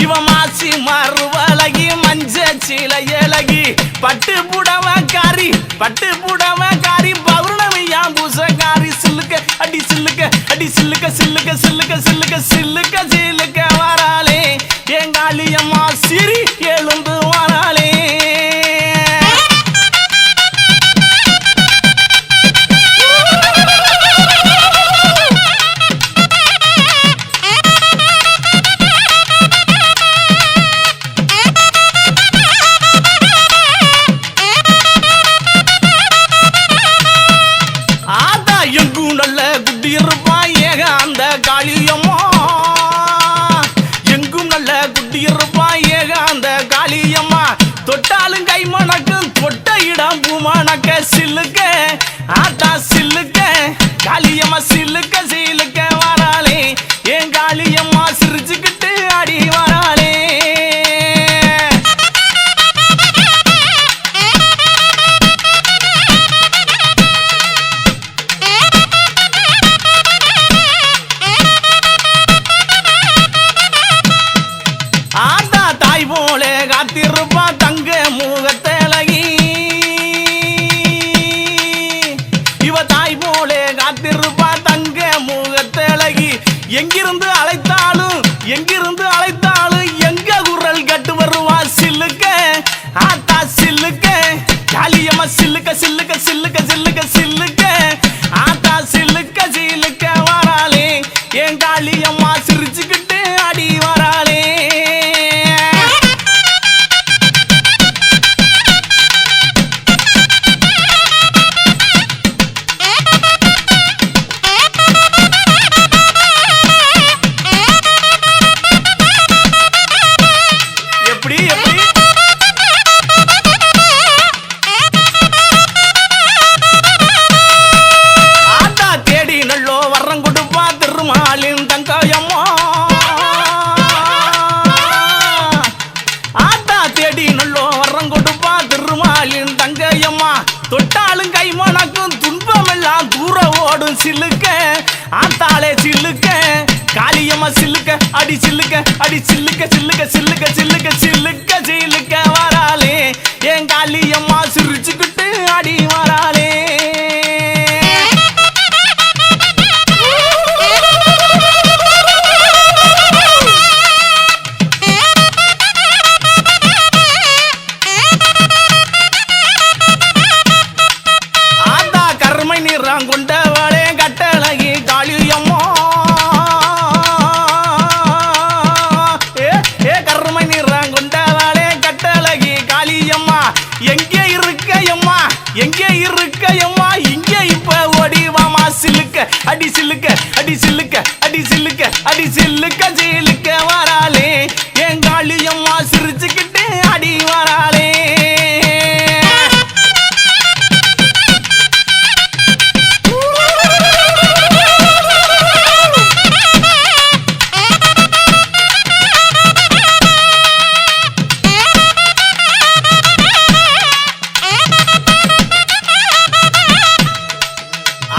இவ மாசி மறுவழகி மஞ்ச சிலையழகி பட்டு புடவக்காரி பௌர்ணமியா பூசக்காரி சில்லுக்க அடி சில்லுக்க அடி சில்லுக்க சில்லுக்க சில்லுக்க சில்லுக்க சில்லுக்க சில்லுக்க வராளே என் காளியம்மா சிரி எழுந்து வராளே காளியம்மா எங்கும் நல்ல குட்டியிருப்பா ஏகாந்த காளியம்மா தாய் போல காத்திருப்பா தங்க முகத்தழகி இவ தாய் போல காத்திருப்பா தங்க முகத்தழகி எங்கிருந்து அழைத்தாலும் எங்க குரல் கட்டு வருவா சில்லுக்க ஆத்தா சில்லுக்க காளியம்மா சில்லுக்க சில்லுக்க சில்லுக்க சில்லுக்க சில்லுக்க ஆத்தா சில்லுக்க சில்லுக்க வராளே என் காளியம்மா சிரிச்சுக்கிட்டு அடி வராளே எப்படி எப்படி ஆத்தா தேடி நல்லோ வர்றம் கொடுப்பா திருமாலின் தங்காயம்மா ஆத்தா தேடி நல்லோ வர்றம் கொடுப்பா திருமாலின் தங்காயம்மா தொட்டாலும் கைமணக்கும் துன்பமெல்லாம் தூர ஓடும் சில்லுக்க ஆத்தாளே சில்லுக்க காளியம்மா சில்லுக்க அடி சில்லுக்க அடி சில்லுக்க சில்லுக்க சில்லுக்க சில்லுக்க சில்லுக்க சில்லுக்க வராளே என் காளியம்மா சிரிச்சுக்கிட்டு அடி வராளே ஆத்தா கருமை நிறம் கொண்டவளே கட்டழகி காளியம்மா கருமை நிறம் கொண்டவளே கட்டழகி காளியம்மா எங்கே இருக்கையம்மா எங்கே இருக்கையம்மா இங்கே இப்ப ஓடிவாமா சில்லுக்க அடி சில்லுக்க அடி சில்லுக்க அடி சில்லுக்க அடி சில்லுக்க சில்லுக்க வராளே என் காளியம்மா சிரிச்சுக்கிட்டு அடி வராளே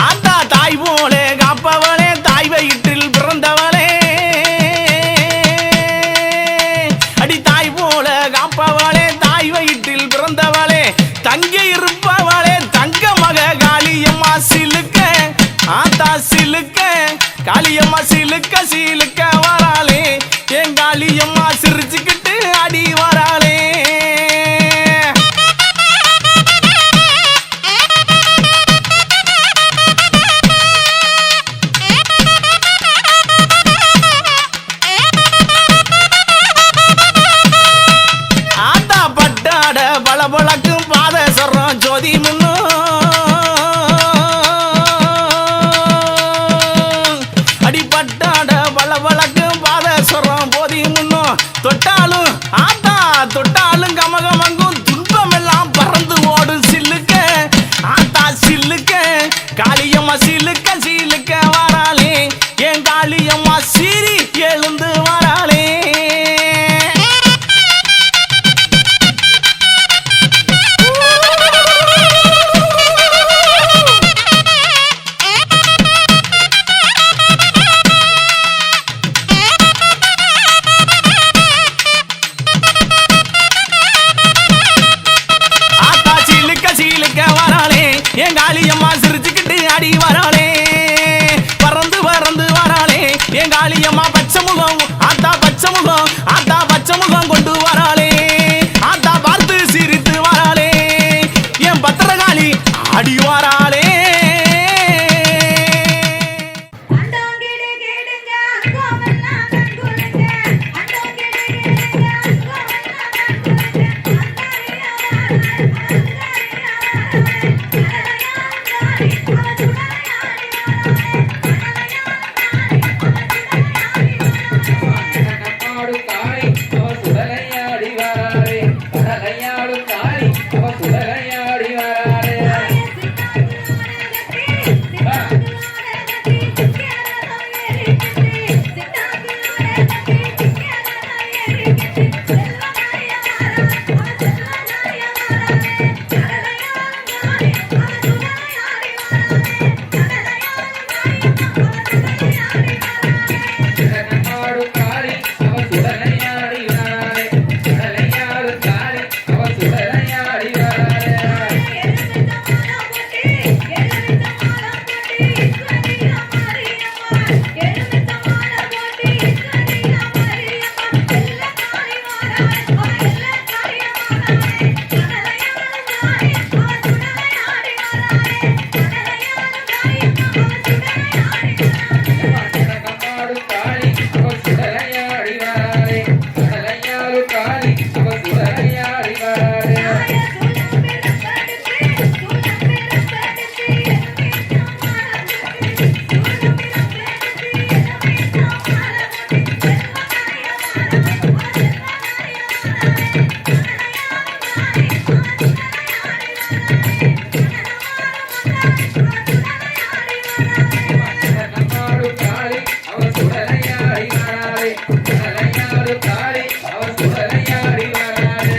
ஆத்தா தாய் போலே காப்பவளே தாய் வயிற்றில் பிறந்தவளே அடி தாய் போல காப்பவளே தாய் வயிற்றில் பிறந்தவளே தங்க இருப்பவளே தங்க மக காளியம்மா சிலுக்க ஆத்தா சிலுக்க காளியம்மா சிலுக்க சிலுக்க வராளே என் காளியம்மா சிரிச்சுக்கிட்டு அடி வராளே ஆத்தா பட்டாட பளபளக்கும் பாத சொல்றோம் ஜோதி முன்னும் அடி பட்டாட பளபளக்கும் பாத சொல்றோம் போதி முன்னும் தொட்டாலும் ஆத்தா தொட்டாலும் கமகமங்கும் துன்பம் எல்லாம் பறந்து ஓடும் சில்லுக்க ஆத்தா சில்லுக்க காளியம்மா சில்லுக்க சில்லுக்க வராளே என் காளியம்மா சீரி எழுந்து வராளே ஆத்தா சில்லுக்க சில்லுக்க வராளே என் காளியம்மா சிரிச்சுக்கிட்டு அடி வராளே பறந்து பறந்து வராளே என் காளியம்மா பச்சை முகம் ஆத்தா பச்சை முகம் ஆத்தா பச்சை முகம் கொண்டு வராளே ஆத்தா பார்த்து சிரித்து வராளே என் பத்திரகாளி அடி வராளே அண்டோங்கிடு கேடுங்க கோவெல்லாம் கண்குளுங்க அண்டோங்கிடு கேடுங்க கோவெல்லாம் கண்குளுங்க அவர் சுடலையாடி வராரே நம்மாடு காளி அவர் சுடலையாடி வராரே சுடலையாடு காளி அவர் சுடலையாடி வராரே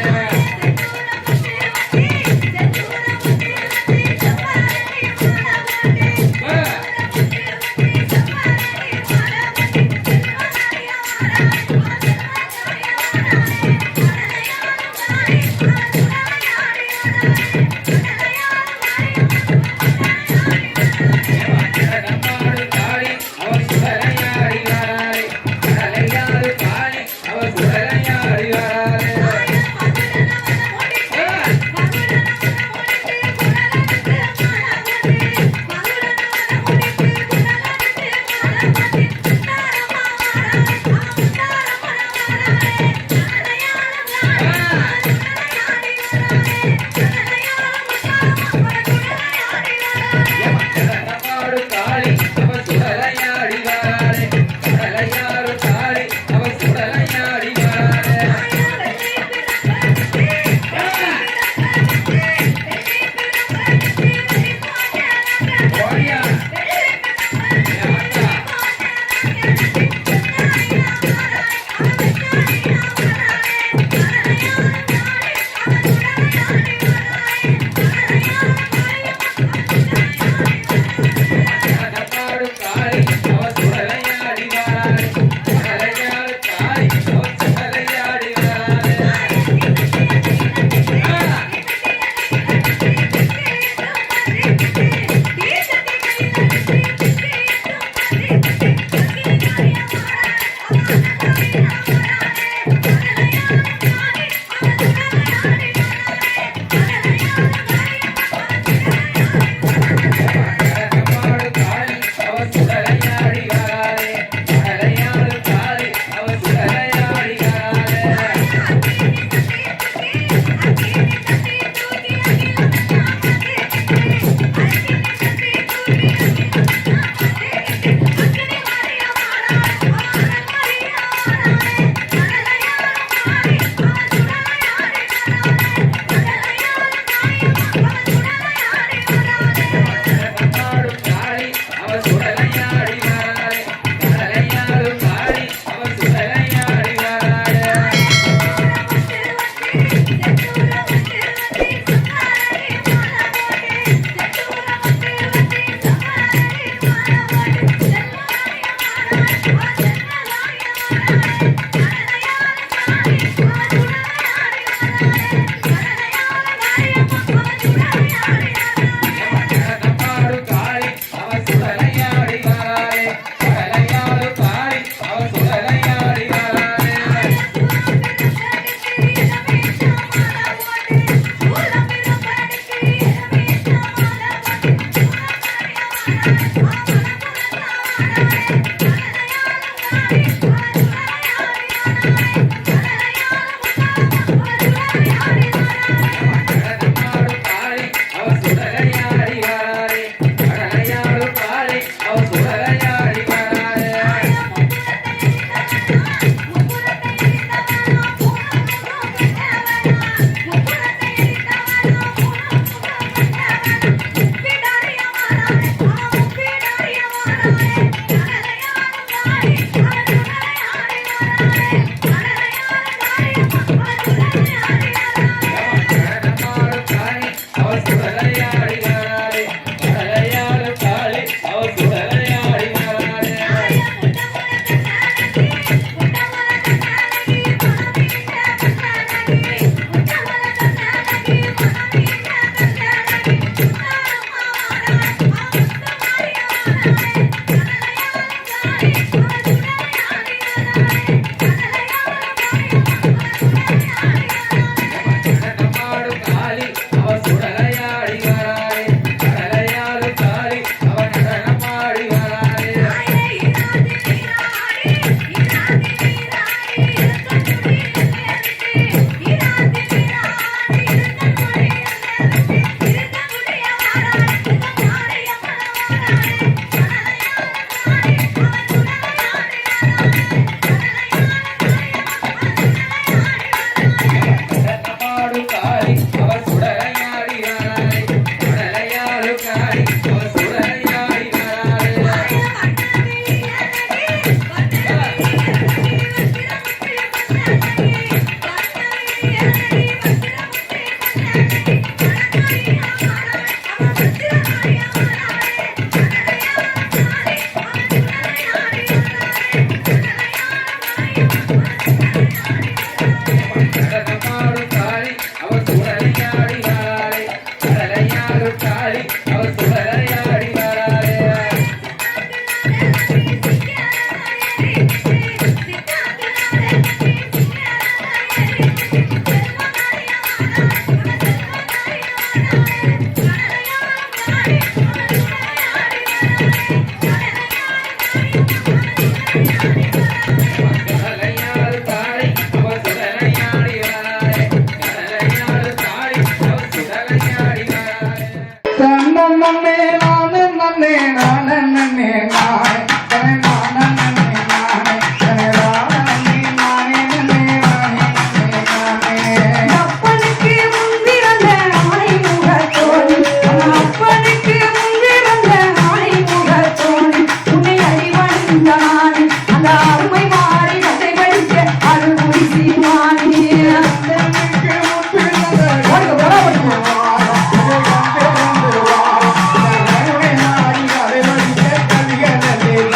கடலமாடு காளி அவ சுடலையாடி வராளே கடலையாடு காளி அவ சுடலையாடி வராளே கடலையாடு காளி அவ சுடலையாடி வராளே கடலையாடு காளி அவ சுடலையாடி வராளே நன்னே நானே நன்னே நானே நன்னே நானே தனே நானே நன்னே நானே தனே நானே நானே நன்னே நானே நானே அப்பனுக்கு முந்தி வந்த ஆணை முகத்தோனி அப்பனுக்கு முந்தி வந்த ஆணை முகத்தோனி உன்னை அறிவணிந்த நானே அந்த அருமை மாறி கதை படிக்க அருள்மொழி சீமானி நாடி அதை வழிக்க கலியலே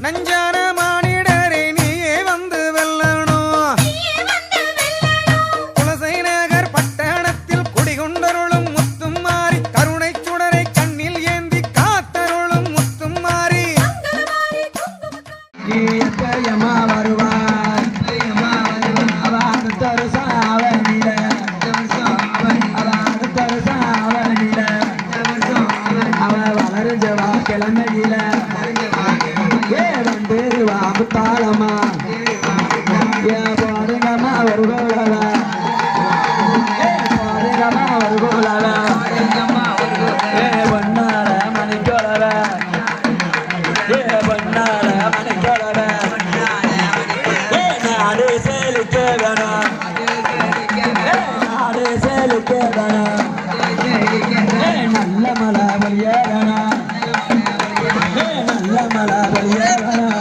நஞ்சான மானிடரே நீயே வந்து வெல்லணும் குலசை நகர் பட்டணத்தில் குடிகொண்டருளும் முத்துமாரி கருணை சுடரை கண்ணில் ஏந்தி காத்தருளும் முத்துமாரி எப்பயமா வருவாய் அவன் தருசாவனில அவன் தருசாவனில அவ வளர்ஞ்சவா கிழமையில வந்துருவா புத்தாளமா போடுங்கம்மா ஒரு கோலவா போடுங்கம்மா ஒரு கோலவா பொன்னால மணிக்கொலவ பொன்னால மணிக்கொலவ நாடு செலுக்க வேணும் நாடு செலுக்க வேணும் நல்ல மழை பெய்ய வேணும் நல்ல மழை பெய்ய வேணும்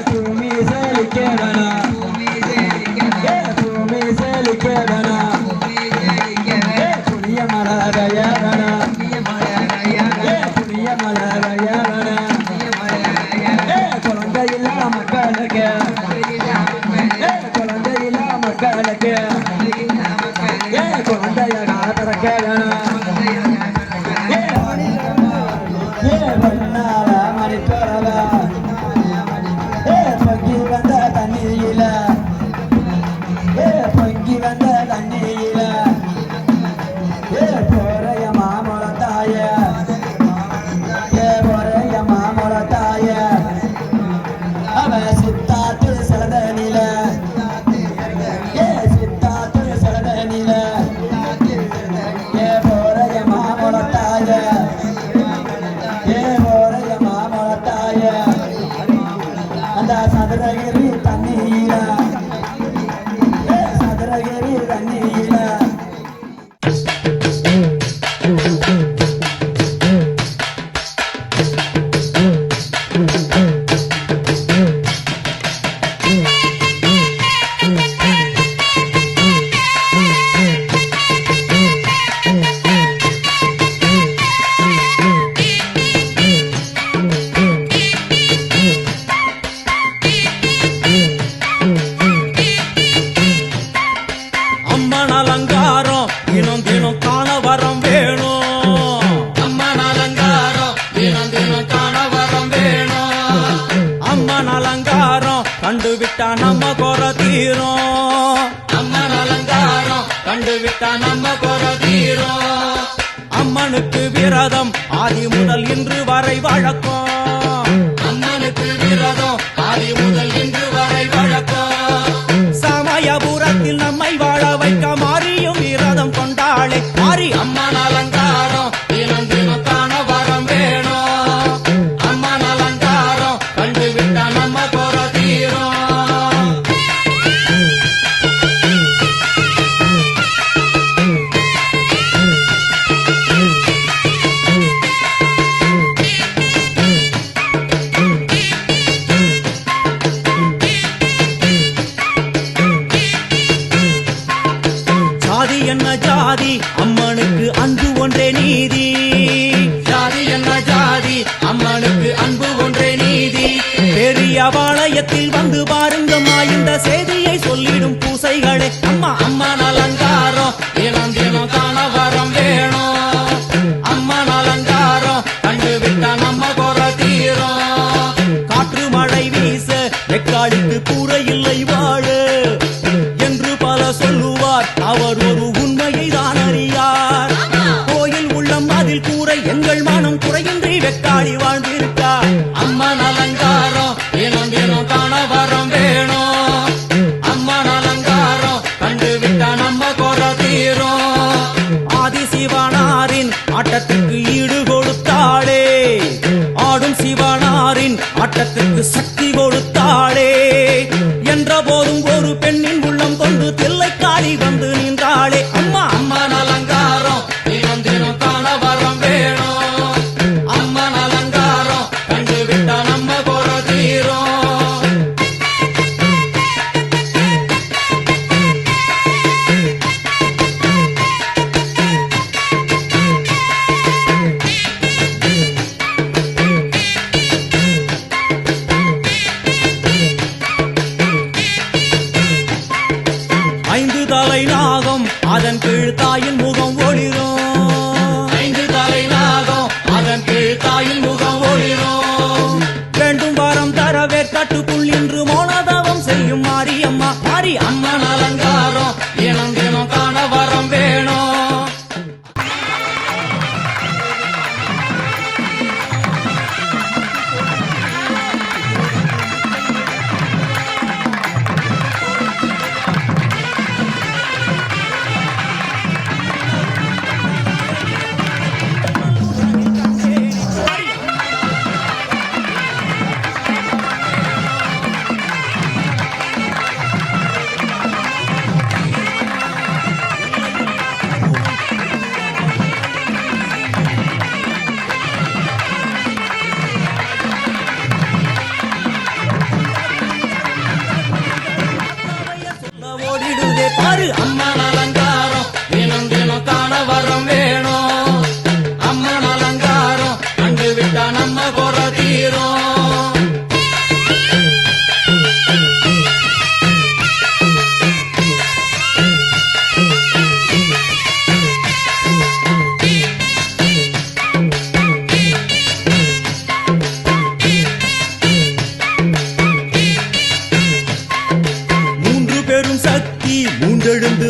பூமி செலுக்க வேணும் பூமி செலுக்க வேணும் புளிய மழை பெய்ய வேணும் புளிய மழை பெய்ய வேணும் குழந்தை இல்ல மக்களுக்கு குழந்தை இல்ல மக்களுக்கு குழந்தைய காத்திருக்க வேணும் பொன்னால மணிக்கொலவ பொங்கி வந்த தண்ணியில பொங்கி வந்த தண்ணியில போறைய மாமலத்தாய போறைய மாமலத்தாய அவ சித்தாத்து சலதனில சித்தாத்து சலதனில போறைய மாமலத்தாய போறைய மாமலத்தாய அந்த சதுரகிரி தண்ணியில சதுரகிரி தண்ணியில அம்மன் அலங்காரம் தினம் தினம் காண வரம் வேணும் அம்மன் அலங்காரம் தினம் தினம் காண வரம் வேணும் அம்மன் அலங்காரம் கண்டுவிட்டா நம்ம குறை தீரும் அம்மன் அலங்காரம் கண்டுவிட்டா நம்ம குறை தீரும் அம்மனுக்கு விரதம் ஆதி முதல் இன்று வரை வழக்கம் அம்மனுக்கு விரதம் ஆதி முதல் இன்று வரை வழக்கம் சமயபுரத்தில் நம்மை வாழ வைக்க மாறியும் விரதம் கொண்டாளே மாறி அம்மன் அலங்காரம் தினம் தினம் காண வரம் வேணும் அம்மன் அலங்காரம் கண்டுவிட்டா நம்ம குறை தீரும் ஜாதி என்ன ஜாதி அம்மனுக்கு அன்பு ஒன்றே நீதி ஜாதி என்ன ஜாதி அம்மனுக்கு அன்பு ஒன்றே நீதி பெரிய பாளையத்தில் வந்து பாருங்கம்மா இந்த செய்தியை சொல்லிடும் பூசைகளே அம்மா அம்மன் அலங்காரம் தினம் தினம் காண வரம் வேணும் அம்மன் அலங்காரம் கண்டுவிட்டா நம்ம குறை தீரும் காற்று மழை வீச வெக்காளிக்கு கூரை இல்லை வாழ என்று பல சொல்லுவார் அவர் ஒரு உண்மையை தான் அறியார் கோயில் உள்ளம் அதில் கூரை எங்கள் மனம் குறையின்றி வெக்காளி வாழ்ந்திருக்கார் அம்மன் அலங்காரம் தினம் தினம் காண வரம் வேணும் அம்மன் அலங்காரம் கண்டுவிட்டா நம்ம குறை தீரும் ஆதிசிவனாரின் ஆட்டத்துக்கு ஈடு கொடுத்தாளே ஆடும் சிவனாரின் ஆட்டத்துக்கு சக்தி கொடுத்தாளே என்ற போதும் ஒரு பெண்ணின் உள்ளம் கொண்டு தில்லைக்காளி வந்து நின்றாளே அம்மா அம்மன் அலங்காரம் தினம் தினம் காண வரம் வேணும் அம்மன் அலங்காரம் கண்டுவிட்டா நம்ம குறை தீரும்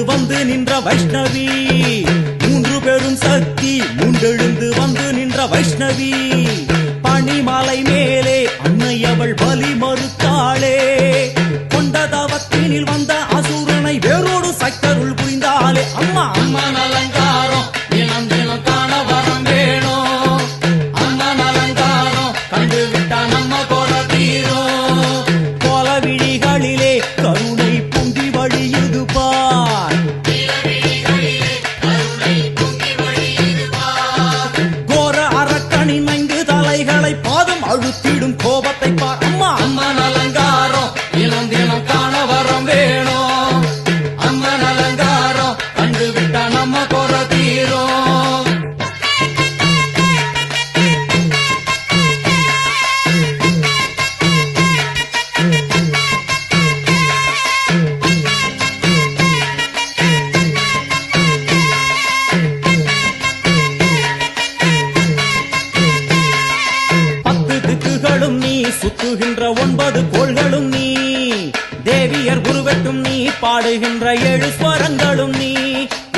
வந்து நின்ற வைஷ்ணவி, 3 பெரும் சக்தி மூண்டெழுந்து வந்து நின்ற வைஷ்ணவி. பனிமலை மேலே அன்னை அவள் பலி மறுத்தாளே, கொண்ட தவத்தினில் வந்த அசுரனை வேரோடு சக்கருள் புரிந்தாளே. அம்மா அம்மன் அலங்காரம் தினம் தினம் காண வரம் வேணும். அம்மன் அலங்காரம் கண்டு விட்டா நம்ம கொலை தீரும். கோல விழிகளிலே கருணை பொங்கி வழியுது பார், கோர அரக்கனின் 5 தலைகளை பாதம் அழுத்திடும் கோபத்தை பார். அம்மா அம்மன் அலங்காரம் தினம் தினம் காண வரம் வேணும். அம்மன் அலங்காரம் கண்டு விட்டா நம்ம கொலை தீரும். திக்குகளும் நீ, சுத்துகின்ற 9 கோள்களும் நீ, தேவியர் குருவெட்டும் நீ, பாடுகின்ற 7 ஸ்வரங்களும் நீ.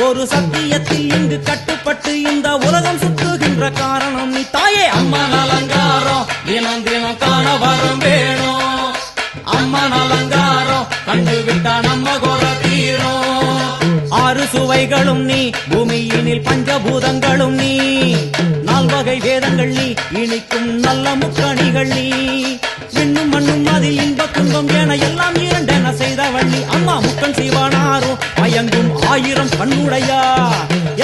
ஒரு சத்தியத்தில் இங்கு கட்டுப்பட்டு இந்த உலகம் சுத்துகின்ற காரணம் நீ தாயே. அம்மன் அலங்காரம் தினம் தினம் காண வரம் வேணும். அம்மன் அலங்காரம் கண்டு விட்டா நம்ம கொலை தீரும். 6 சுவைகளும் நீ, பூமியினில் பஞ்சபூதங்களும் நீ, 4 வகை வேதங்கள் நீ, இனிக்கும் நல்ல முக்கணிகள் நீ. விண்ணும் மண்ணும் அதில் இன்ப துன்பம் என எல்லாம் 2 என செய்தவள் நீ. அம்மா முக்கன் சிவனாரும் மயங்கும் 1000 கண்ணுடையா,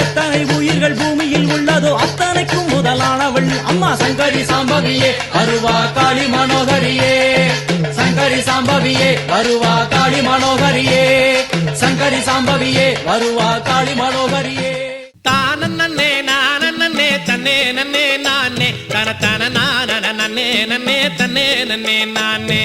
எத்தனை உயிர்கள் பூமியில் உள்ளதோ அத்தனைக்கும் முதலானவள் நீ. அம்மா சங்கரி சாம்பவியே வருவா காளி மனோகரியே, சங்கரி சாம்பவியே வருவா காளி மனோகரியே, சங்கரி சாம்பவியே வருவா காளி மனோகரியே. தானே நானே தன்னே நன்னே நானே தன தன நான நன்னே நன்னே தன்னே நன்னே நானே.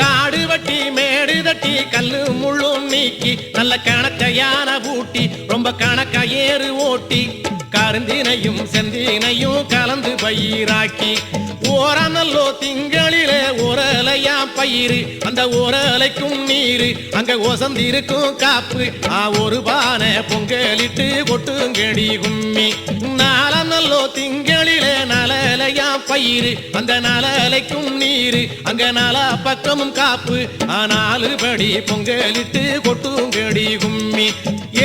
காடு வட்டி மேடு தட்டி கல்லு முள்ளும் நீக்கி நல்ல கணக்கையான பூட்டி ரொம்ப கணக்கா ஏறு ஓட்டி கருந்தினையும் செந்தினையும் கலந்து பயிராக்கி ஓரநல்லோ திங்களிலே ஓரலையாம் பயிறு அந்த ஓரலைக்கும் நீரு அங்க ஒசந்திருக்கும் காப்பு ஒரு பானை பொங்கலிட்டு கொட்டுங்கடி கும்மி. நாலநல்லோ திங்களிலே நலலையாம் பயிறு அந்த நலலைக்கும் நீரு அங்க நல பக்கமும் காப்பு 4 படி பொங்கலிட்டு கொட்டுங்கடி கும்மி.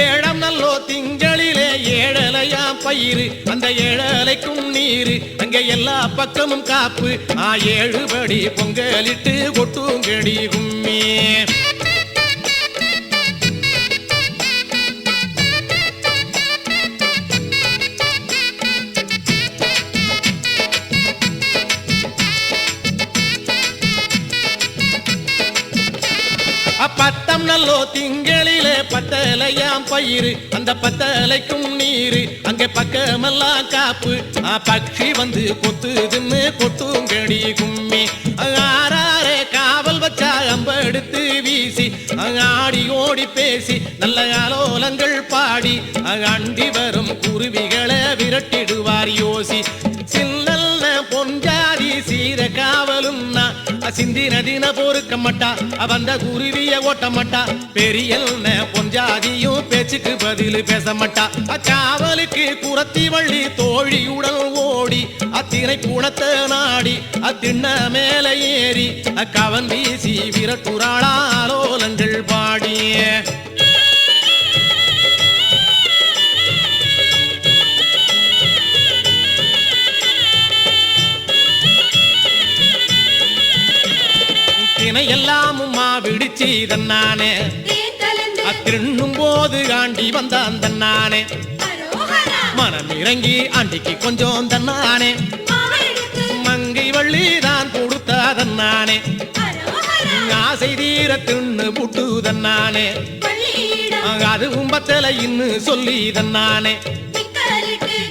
7ஆம் நல்லோ திங்களிலே ஏழலையாம் பயிறு அந்த ஏழலைக்கும் நீரு அங்க எல்லா பக்கமும் காப்பு 7 படி பொங்கலிட்டு கொட்டுங்கடி கும்மி. பத்தம் நல்லோ திங்களிலே பத்தலையாம் பயிறு அந்த பத்தலைக்கும் நீரு அங்கே பக்கமெல்லாம் காப்பு பட்சி வந்து கொத்துதுன்னு கொட்டுங்கடி கும்மி. ஆறாரே காவல் வச்சா அம்பெடுத்து வீசி ஆடி ஓடி பேசி நல்ல ஆலோலங்கள் பாடி அண்டி வரும் குருவிகளை விரட்டிடுவார் யோசி. சின்னல்ல பொஞ்சாதி சீர காவலும் சிந்தின தின பொறுக்க மாட்டா வந்த குருவிய ஓட்ட மாட்டா. பெரிய பொஞ்சாதியும் பேச்சுக்கு பதில் பேச மாட்டா. காவலுக்கு குரத்தி வள்ளி தோழியுடன் ஓடி அத்தினை குணத்தை நாடி அத்திண்ண மேல ஏறி கவன் வீசி விரட்டுராளாலோலங்கள் பாடிய. எல்லாமும் விடிச்சு தன்னானே அத்திருண்ணும் போது ஆண்டி வந்தான் தன்னானே. மனம் இறங்கி ஆண்டிக்கு கொஞ்சம் தன்னானே மங்கை வள்ளி தான் கொடுத்தா தன்னானே. ஆசை தீர தின்னு புட்டு தன்னானே அது உம்பத்தல இன்னு சொல்லி தன்னானே.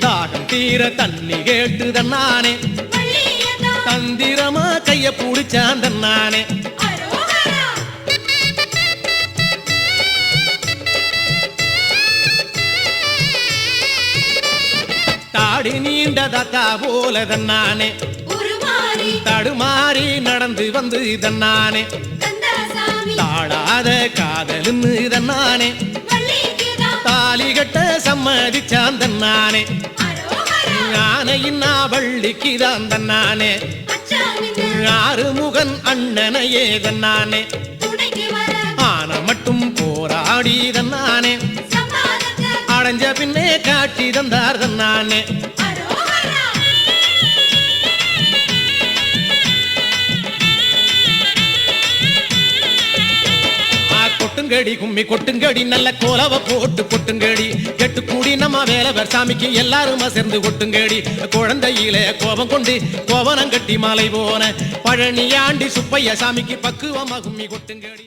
தாகம் தீர தண்ணி கேட்டு தன்னானே தந்திரமா கைய புடிச்சான் தன்னானே. தாடி நீண்ட தாத்தா போல தன்னானே தடுமாறி நடந்து வந்து தன்னானே தாழாத காதலுன்னு தன்னானே தாலி கட்ட சம்மதிச்சான் தன்னானே யானையின்னா வள்ளிக்குதான் தன்னானே ஆறுமுகன் அண்ணனையே தன்னானே ஆன மட்டும் போராடி தன்னானே அடைஞ்ச பின்னே காட்சி தந்தார் தன்னானே கொட்டுங்கடி கும்மி கொட்டுங்கடி நல்ல கோலவ போட்டு கொட்டுங்கடி கெட்டு கூடி நம்ம வேலவர் சாமிக்கு எல்லாரும் சேர்ந்து கொட்டுங்கடி குழந்தையில கோபம் கொண்டு கோவனம் கட்டி மாலை போன பழனியாண்டி சுப்பைய சாமிக்கு பக்குவமா கும்மி கொட்டுங்கடி